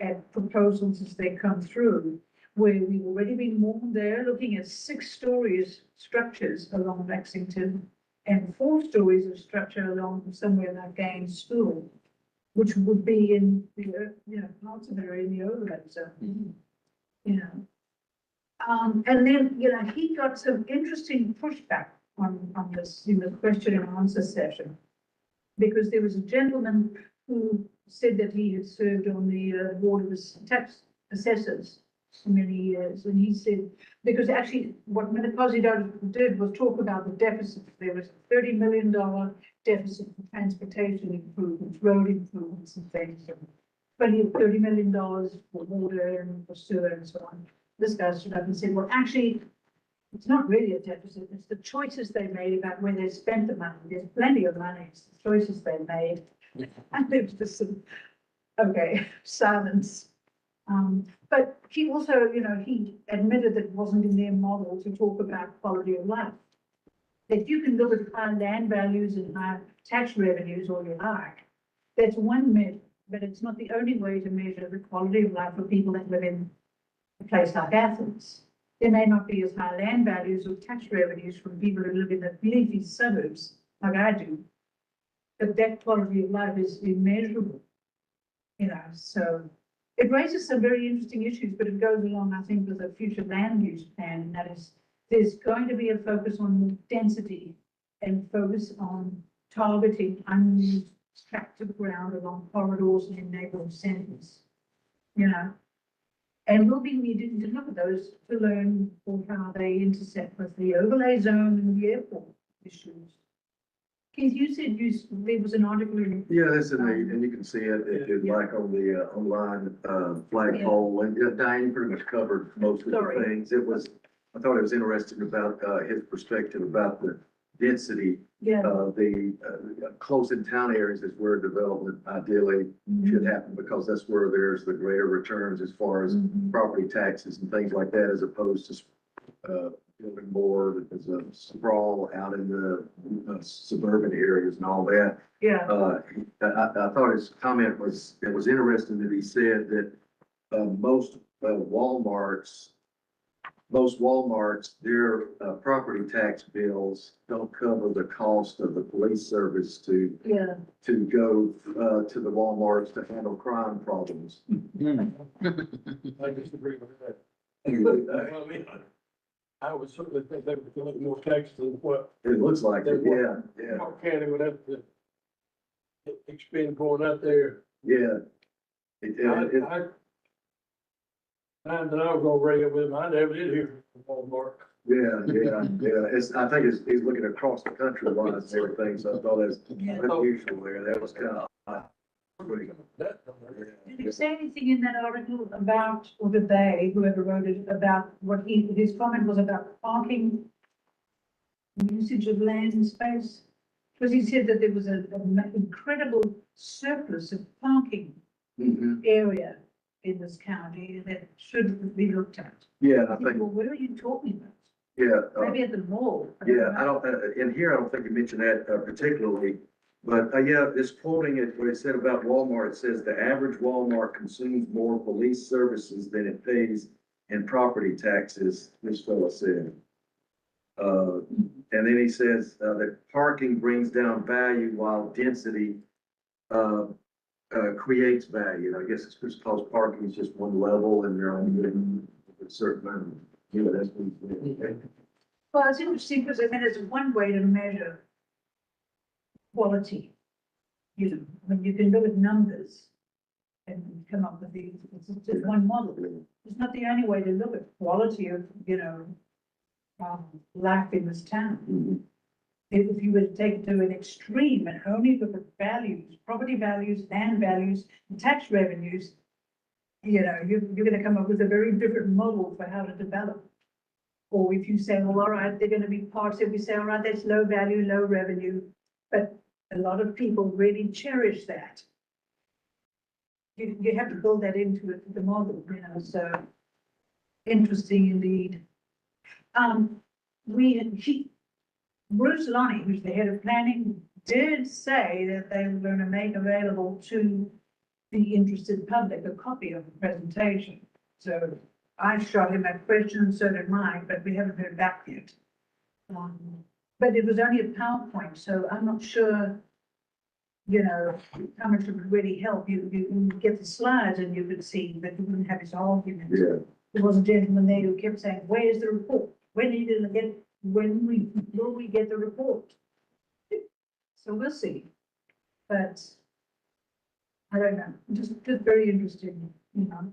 at proposals as they come through, where we've already been more there looking at 6 stories structures along Lexington and 4 stories of structure along somewhere like Gaines School, which would be in the, you know, parts of it are in the overlay zone, you know. And then, you know, he got some interesting pushback on this in the question and answer session, because there was a gentleman who said that he had served on the board of tax assessors for many years, and he said, because actually what Minipozzi did was talk about the deficit. There was a $30 million deficit for transportation improvements, road improvements and things, and $30 million for water and for sewer and so on. This guy stood up and said, well, actually, it's not really a deficit. It's the choices they made about where they spent the money. There's plenty of money. It's the choices they made. And there was just some, okay, silence. But he also, you know, he admitted that it wasn't in their model to talk about quality of life. That you can look at high land values and high tax revenues all you like. That's one measure, but it's not the only way to measure the quality of life for people that live in a place like Athens. There may not be as high land values or tax revenues from people who live in the leafy suburbs like I do, but that quality of life is immeasurable, you know. So it raises some very interesting issues, but it goes along, I think, with a future land use plan, and that is there's going to be a focus on density and focus on targeting unused tracts of ground along corridors and in neighborhood centers, you know. And we'll be needing to look at those to learn how they intersect with the overlay zone and the airport issues. Keith, you said there was an article in. Yeah, that's in the, and you can see it if you like on the, online, flagpole, and Diane pretty much covered most of the Sorry. things. I thought it was interesting about, his perspective about the density. Yeah. The close in town areas is where development ideally should happen, because that's where there's the greater returns as far as property taxes and things like that, as opposed to building more as a sprawl out in the suburban areas and all that. Yeah. I thought his comment was, it was interesting that he said that most Walmarts, their property tax bills don't cover the cost of the police service to go to the Walmarts to handle crime problems. I disagree with that. I would certainly think they would collect more taxes than what It looks like it, yeah, yeah, Clarke County would have to expend going out there. yeah. It, I time that I was gonna bring it with him, I never did hear from Walmart. yeah, it's, I think he's looking across the country wise and everything, so I thought that's unusual there, that was kind of odd. Did he say anything in that article about, or did they, whoever wrote it, about what his comment was about parking? Usage of land and space? Because he said that there was an incredible surplus of parking Mhm. area in this county that should be looked at. Yeah, I I think, think, well, what are you talking about? yeah. Maybe at the mall. Yeah, I don't, in here, I don't think you mentioned that particularly, but, yeah, it's quoting it, what it said about Walmart, it says the average Walmart consumes more police services than it pays in property taxes, this fellow said. And then he says, that parking brings down value while density, creates value. I guess it's because parking is just one level and they're only getting a certain amount. You know, that's what he's saying. Well, it's interesting because I mean, it's one way to measure quality. You know, when you can look at numbers and come up with these, it's just one model. It's not the only way to look at quality of, you know, life in this town. Mhm. If you were to take it to an extreme and only look at values, property values, land values, and tax revenues, you know, you're gonna come up with a very different model for how to develop. Or if you say, well, all right, they're gonna be parts, if we say, all right, that's low value, low revenue, but a lot of people really cherish that. You have to build that into it, the model, you know, so interesting indeed. Bruce Lonnie, who's the head of planning, did say that they were going to make available to the interested public a copy of the presentation. So I shot him that question, so did Mike, but we haven't heard back yet. But it was only a PowerPoint, so I'm not sure, you know, how much it would really help. You get the slides and you could see, but you wouldn't have his argument. Yeah. There was a gentleman there who kept saying, where's the report? When are you gonna get, will we get the report? So we'll see. But I don't know, just very interesting, you know.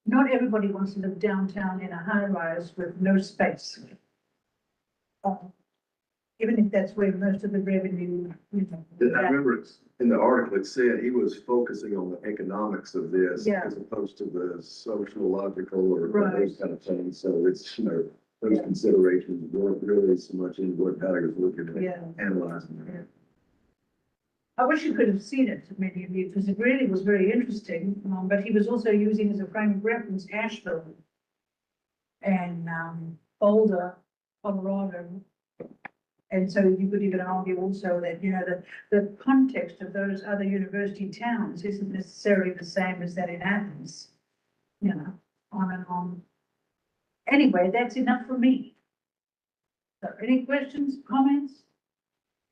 Not everybody wants to live downtown in a high rise with no space. Even if that's where most of the revenue, you know. I remember it's, in the article, it said he was focusing on the economics of this Yeah. as opposed to the sociological or Right. those kind of things. So it's, you know, those Yeah. considerations weren't really so much in what Tyler was looking at, Yeah. analyzing. Yeah. I wish you could have seen it, many of you, because it really was very interesting. But he was also using as a frame of reference Asheville and Boulder, Colorado. And so you could even argue also that, you know, the context of those other university towns isn't necessarily the same as that in Athens. You know, on and on. Anyway, that's enough for me. So any questions, comments?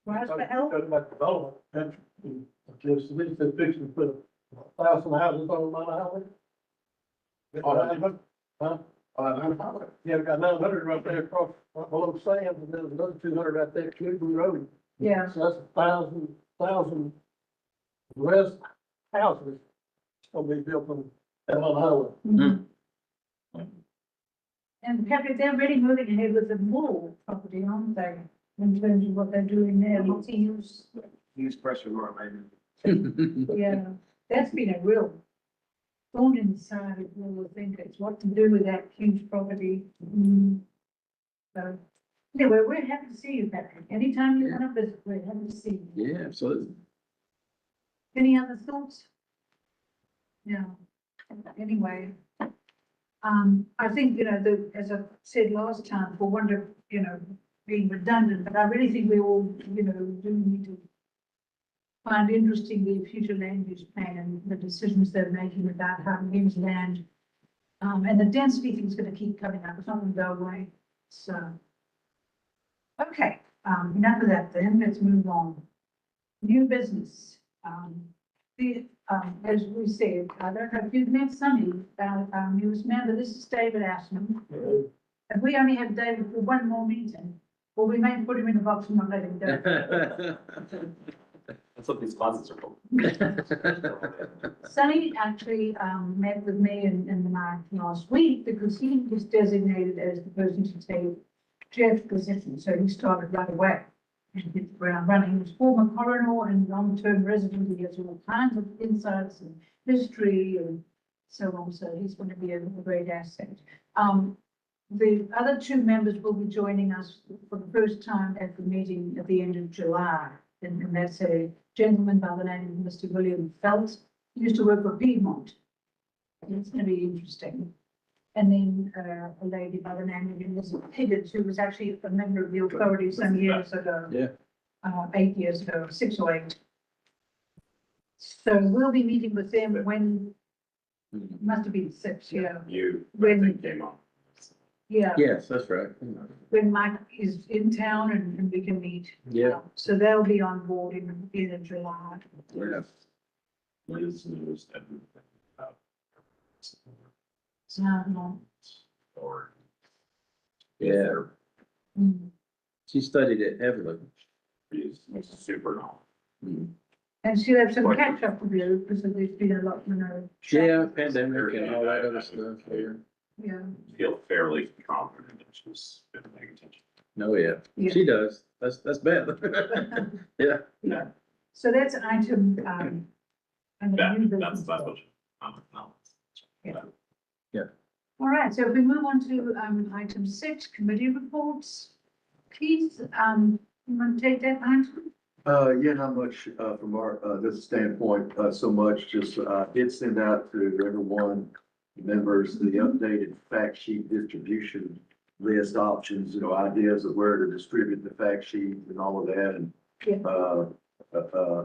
Rise for help? Talking about development, that's, just, at least they're fixing to put 1,000 houses on my highway. Huh? Yeah, we got 900 right there across, right below Sam's, and then there's another 200 right there at Cleveland Road. Yeah, So that's 1,000 rest houses gonna be built on the highway. mhm. And Patrick, they're really moving ahead with the mall property, aren't they? In terms of what they're doing there, multi-use, Use pressure, maybe. yeah, that's been a real thorn in the side of all the thinkers, what to do with that huge property. So, anyway, we're happy to see you, Patrick. Anytime you want to visit, we're happy to see you. Yeah, absolutely. Any other thoughts? Yeah, anyway. I think, you know, as I said last time, for want of, you know, being redundant, but I really think we all, you know, do need to find interesting the future land use plan and the decisions they're making about how to use land. And the density thing's gonna keep coming up, it's not gonna go away, so. Okay, enough of that then, let's move on. New business, as we said, I don't know if you've met Sunny, newest member, this is David Ashman. If we only have David for one more meeting, well, we may put him in a box and not let him go. That's what these closets are called. Sonny actually, met with me in the night last week because he was designated as the person to take Jeff's position, so he started right away. And hit the ground running. He was former coroner and long-term resident. He has all kinds of insights and history and so on, so he's going to be a great asset. The other two members will be joining us for the first time at the meeting at the end of July. And that's a gentleman by the name of Mr. William Phelps. He used to work for Piedmont. It's going to be interesting. And then a lady by the name of Elizabeth Higgins, who was actually a member of the authority some years ago. Yeah. 8 years ago, 6 or 8. So we'll be meeting with them when, must have been 6, yeah. You, I When- think, came on. Yeah, Yes, that's right. when Mike is in town and we can meet. Yeah. So they'll be on board in July. Yeah. Liz knows that. Um, Or. Yeah. mm. She studied it heavily. He's super knowledgeable. And she'll have some catch up to do because there's been a lot, you know. Yeah, pandemic and all that other stuff. Yeah, Feel fairly confident that she's been paying attention. No, yeah, yeah. she does. That's bad. Yeah. Yeah. So that's item, and the new That's business. what. No. All right, so if we move on to, item 6, committee reports. Keith, you want to take that item? Yeah, not much, from our, this standpoint, so much, just, did send out to everyone, members, the updated fact sheet distribution list options, ideas of where to distribute the fact sheet and all of that, and, Yeah. I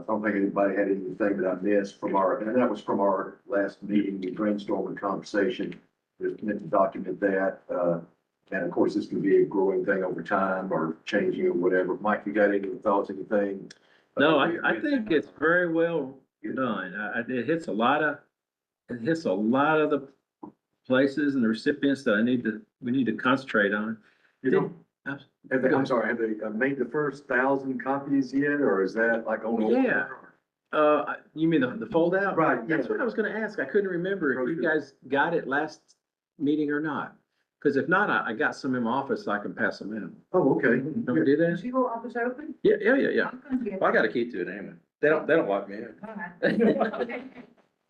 don't think anybody had anything that I missed from and that was from our last meeting, the brainstorming conversation, just meant to document that, and of course, this can be a growing thing over time or changing or whatever. Mike, you got any thoughts, anything? No, I think it's very well done. It hits a lot of the places and the recipients that we need to concentrate on. You know, I'm sorry, have they made the first 1,000 copies yet, or is that like on? Yeah. You mean the fold out? Right, That's yeah. what I was gonna ask. I couldn't remember if you guys got it last meeting or not. Cause if not, I got some in my office, so I can pass them in. Oh, okay. Can we do Is that? your office open? Yeah. I'm gonna get Well, I got a key to it anyway. They don't lock me in. All right.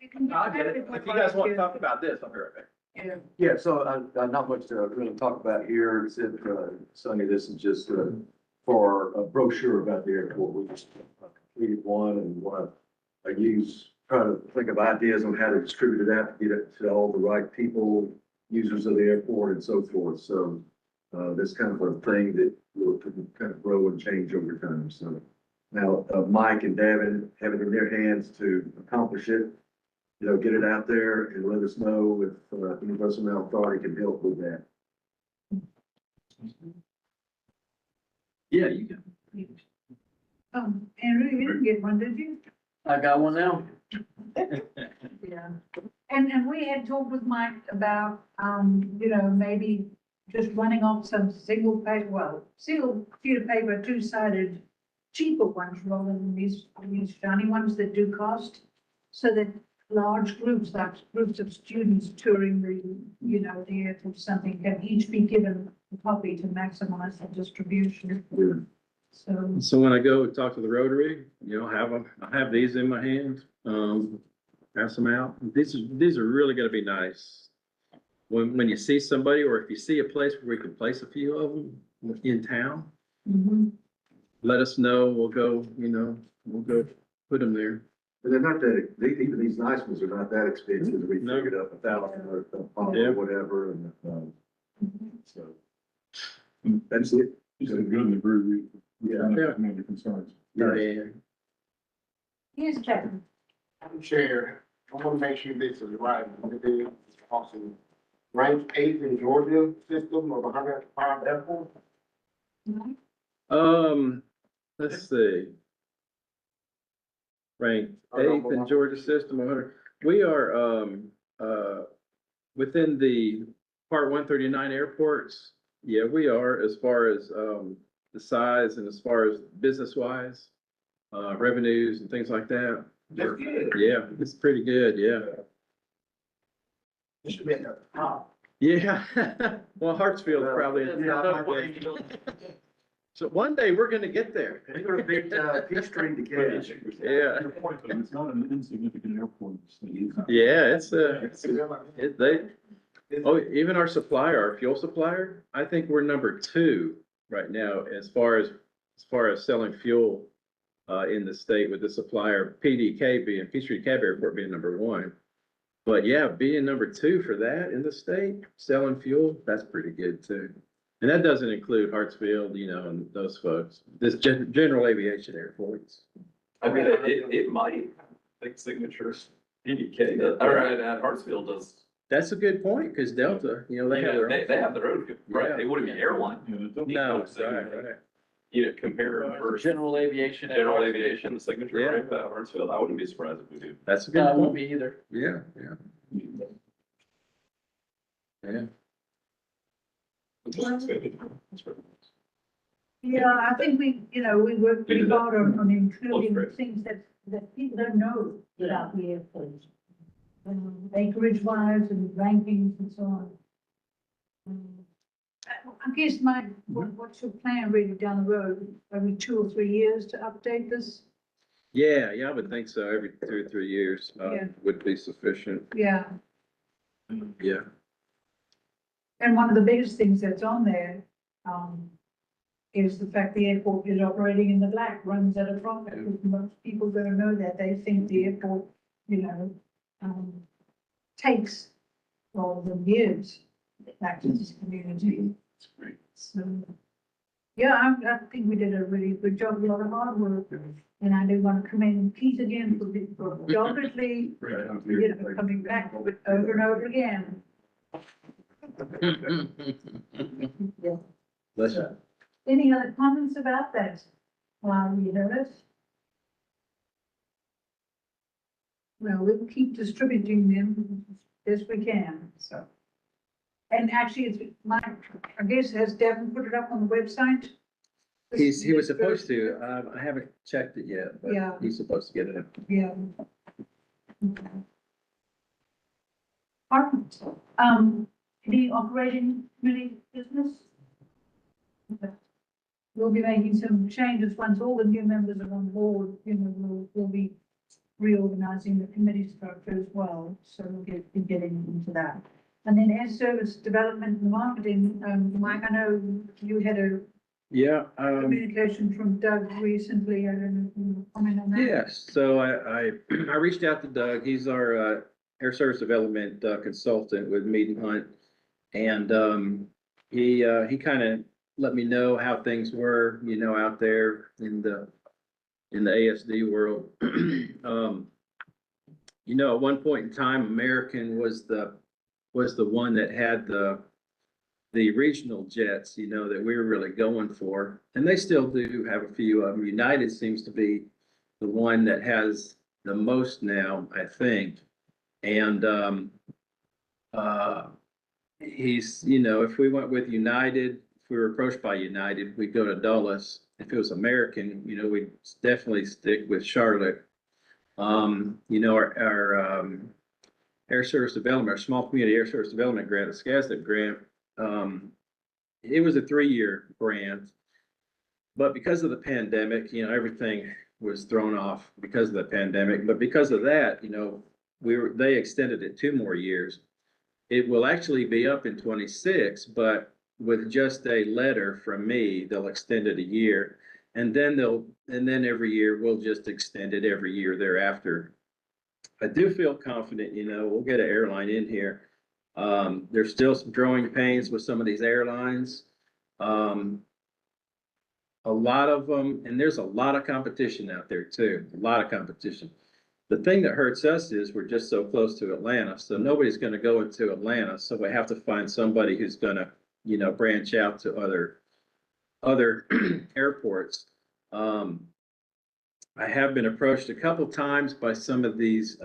You can have it If you guys want to talk about this, I'll be right back. Yeah. Yeah, so, not much to really talk about here, except, Sonny, this is just, for a brochure about the airport. We just completed one and want to try to think of ideas on how to distribute it out, to get it to all the right people, users of the airport and so forth. So, that's kind of a thing that will kind of grow and change over time. So now, Mike and Davin have it in their hands to accomplish it. Get it out there and let us know if, Universal Mail Authority can help with that. Yeah, you can. Andrew, you didn't get one, did you? I got one now. Yeah. And we had talked with Mike about, maybe just running off some single sheet of paper, two-sided, cheaper ones rather than these shiny ones that do cost. So that large groups, like groups of students touring the airport, something can each be given a copy to maximize the distribution. So, So when I go talk to the Rotary, I have these in my hand, pass them out. These are really gonna be nice. When you see somebody, or if you see a place where we can place a few of them in town, let us know. We'll go put them there. And they're not that, even these nice ones are not that expensive. We No. figured up 1,000 or Yeah. whatever, and, so. That's it. You said good in the brewery. Yeah. Any concerns? Yeah. here's Kevin. Madam Chair, I want to make sure this is right. It is also ranked 8th in Georgia system of 105 airports. Let's see. Ranked 8th in Georgia system, 100. We are, within the Part 139 airports, Yeah, we are as far as, the size and as far as business wise, revenues and things like that. That's good. Yeah, it's pretty good, yeah. It should be at the top. Yeah, well, Hartsfield's probably. So one day we're gonna get there. They're gonna beat, Peachtree to catch. Yeah, Your point, though, it's not an insignificant airport. yeah, oh, even our supplier, our fuel supplier, I think we're number 2 right now as far as selling fuel in the state with the supplier, PDK being, Peachtree Cab Airport being number 1. But yeah, being number 2 for that in the state, selling fuel, that's pretty good too. And that doesn't include Hartsfield, and those folks, this general aviation airports. I mean, it might, like signatures indicate that, or at Hartsfield does, That's a good point, because Delta, they have their own. they have their own, right, Yeah. they wouldn't be airline. No, right. Compare versus General aviation. general aviation, the signature Yeah. rate at Hartsfield, I wouldn't be surprised if we do. That's a No, I good won't point. be either. Yeah, yeah. Yeah. Yeah, I think we work pretty hard on including great. things that people don't know about the airport. Acreage wise and rankings and so on. I guess what's your plan really down the road? Every 2 or 3 years to update this? Yeah, I would think so. Every 2 or 3 years, Yeah. would be sufficient. Yeah, Yeah. and one of the biggest things that's on there, is the fact the airport is operating in the black, runs at a profit. Most people don't know that. They think the airport, takes rather than gives back to this community. That's great. So, yeah, I think we did a really good job, a lot of hard work. And I do want to commend Pete again for doggedly, coming back with over and over again. Yeah. Listen, Any other comments about that while we have it? Well, we'll keep distributing them as we can, so. And actually, I guess, has Devin put it up on the website? he was supposed to, I haven't checked it yet, but Yeah. he's supposed to get it. Yeah. Okay. All right, any operating committee business? Okay. We'll be making some changes once all the new members are on board, we'll be reorganizing the committee structure as well, so we'll be getting into that. And then as service development and marketing, Mike, I know you had a Yeah, communication from Doug recently, I don't know if you want to comment on that. yes, so I reached out to Doug, he's our, air service development, consultant with Mead and Hunt. And, he kind of let me know how things were, out there in the ASD world. At one point in time, American was the one that had the regional jets, that we were really going for, and they still do have a few of them. United seems to be the one that has the most now, I think. And, he's, if we went with United, if we were approached by United, we'd go to Dulles. If it was American, we'd definitely stick with Charlotte. Our air service development, our small community air service development grant, the SCASDIP grant, it was a 3-year grant. But because of the pandemic, everything was thrown off because of the pandemic. But because of that, they extended it 2 more years. It will actually be up in 26, but with just a letter from me, they'll extend it a year. And then every year we'll just extend it every year thereafter. I do feel confident, we'll get an airline in here. There's still some growing pains with some of these airlines. A lot of them, and there's a lot of competition out there too, a lot of competition. The thing that hurts us is we're just so close to Atlanta, so nobody's going to go into Atlanta. So we have to find somebody who's going to, branch out to other airports. I have been approached a couple times by some of these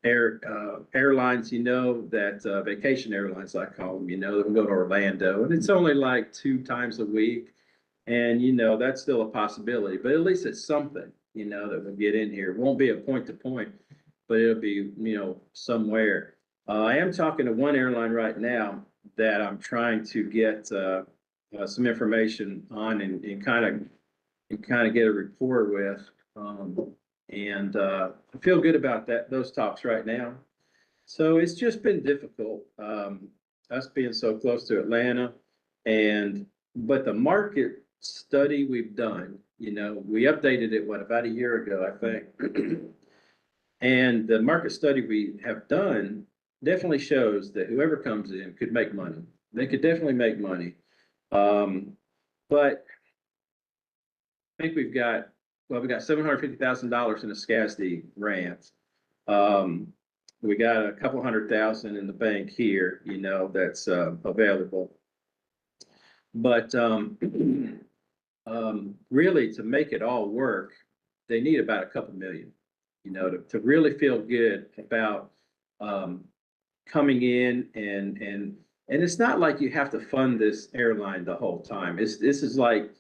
airlines, that, vacation airlines, I call them, that will go to Orlando, and it's only like 2 times a week. And, that's still a possibility, but at least it's something, that will get in here. It won't be a point to point, but it'll be, somewhere. I am talking to one airline right now that I'm trying to get, some information on and kind of get a rapport with. I feel good about those talks right now. So it's just been difficult, us being so close to Atlanta, but the market study we've done, we updated it, about a year ago, I think. And the market study we have done definitely shows that whoever comes in could make money. They could definitely make money. But I think we got $750,000 in a SCASD grant. We got a couple $100,000 in the bank here, that's available. But really, to make it all work, they need about a couple million, to really feel good about coming in and it's not like you have to fund this airline the whole time. This is like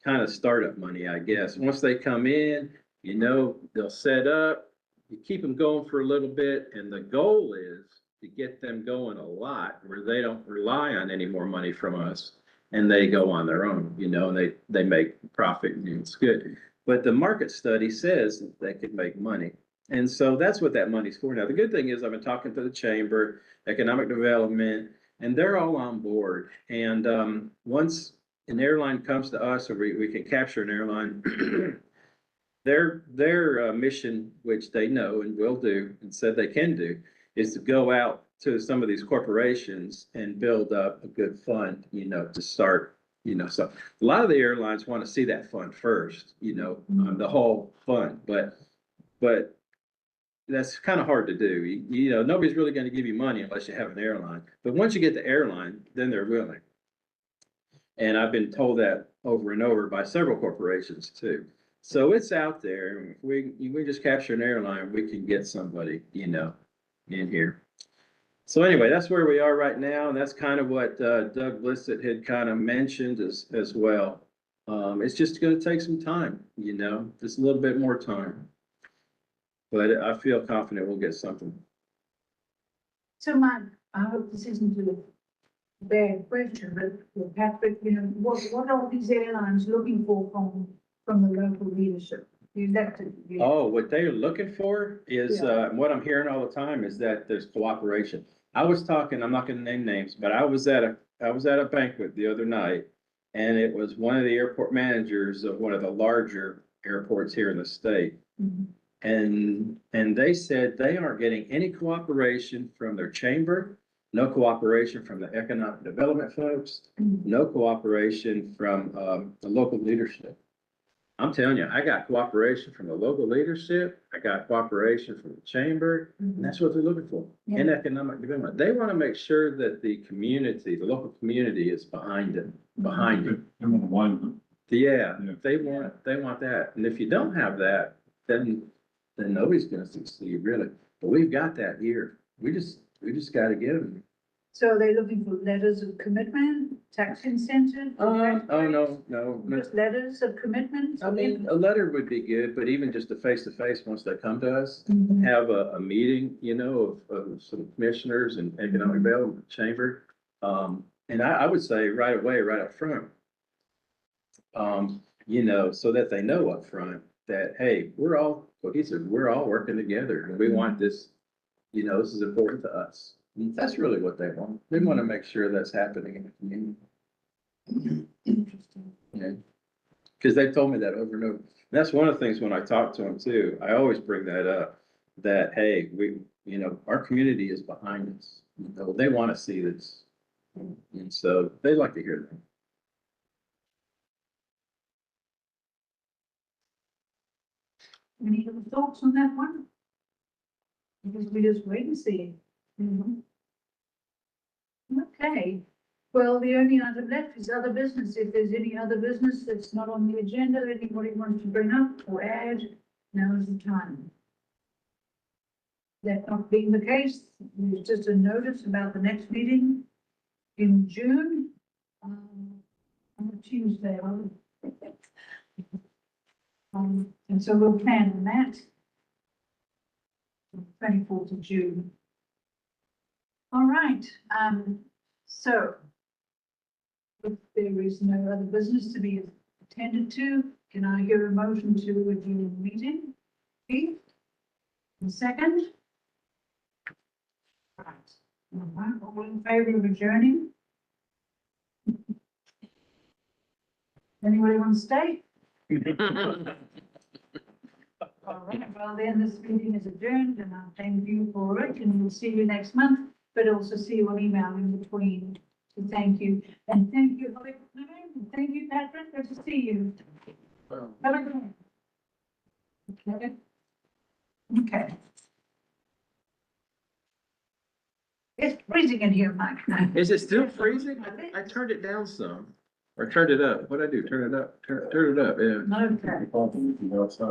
kind of startup money, I guess. Once they come in, they'll set up, you keep them going for a little bit, and the goal is to get them going a lot where they don't rely on any more money from us and they go on their own, and they make profit and it's good. But the market study says that they could make money. And so that's what that money's for. Now, the good thing is I've been talking to the chamber, economic development, and they're all on board. And once an airline comes to us, or we can capture an airline, their mission, which they know and will do and said they can do, is to go out to some of these corporations and build up a good fund, to start, so a lot of the airlines want to see that fund first, the whole fund, but that's kind of hard to do. Nobody's really going to give you money unless you have an airline. But once you get the airline, then they're willing. And I've been told that over and over by several corporations too. So it's out there. If we just capture an airline, we can get somebody, in here. So anyway, that's where we are right now. And that's kind of what Doug Blissett had kind of mentioned as well. It's just going to take some time, just a little bit more time. But I feel confident we'll get something. So Mike, I hope this isn't a bad question, but Patrick, what are these airlines looking for from the local leadership? Oh, what they're looking for is, what I'm hearing all the time is that there's cooperation. I was talking, I'm not going to name names, but I was at a banquet the other night, and it was one of the airport managers of one of the larger airports here in the state. Mm-hmm. And they said they aren't getting any cooperation from their chamber, no cooperation from the economic development folks, no cooperation from the local leadership. I'm telling you, I got cooperation from the local leadership. I got cooperation from the chamber, and that's what they're looking for in economic development. They want to make sure that the local community is behind it. They want alignment. Yeah, they want that. And if you don't have that, then nobody's going to succeed, really. But we've got that here. We just got to get them. So they're looking for letters of commitment, tax incentive? No. Just letters of commitment? I mean, a letter would be good, but even just a face-to-face, once they come to us, Mhm. have a meeting, of some commissioners and economic development chamber. And I would say right away, right up front, so that they know up front that, hey, we're all cohesive, we're all working together, and we want this, this is important to us. And that's really what they want. They want to make sure that's happening in the community. Interesting. Yeah. Because they've told me that over and over. And that's one of the things when I talk to them too, I always bring that up, that, hey, our community is behind us. They want to see this. And so they like to hear that. Any other thoughts on that one? Because we just wait and see. Okay, well, the only item left is other business. If there's any other business that's not on the agenda, that anybody wants to bring up or add, now is the time. That not being the case, there's just a notice about the next meeting in June. On a Tuesday. And so we'll plan on that. 24th of June. All right, so if there is no other business to be attended to, can I hear a motion to adjourn the meeting? Keith? And second? Right. All right, all in favor of adjourning? Anybody want to stay? All right, well then, this meeting is adjourned, and I'll thank you for it, and we'll see you next month, but also see you on email in between. So thank you, and thank you, Holly, and thank you, Patrick, good to see you. Have a good one. Okay. Okay. It's freezing in here, Mike. Is it still freezing? I turned it down some, or turned it up. What'd I do? Turn it up, turn it up, yeah. Okay. Outside.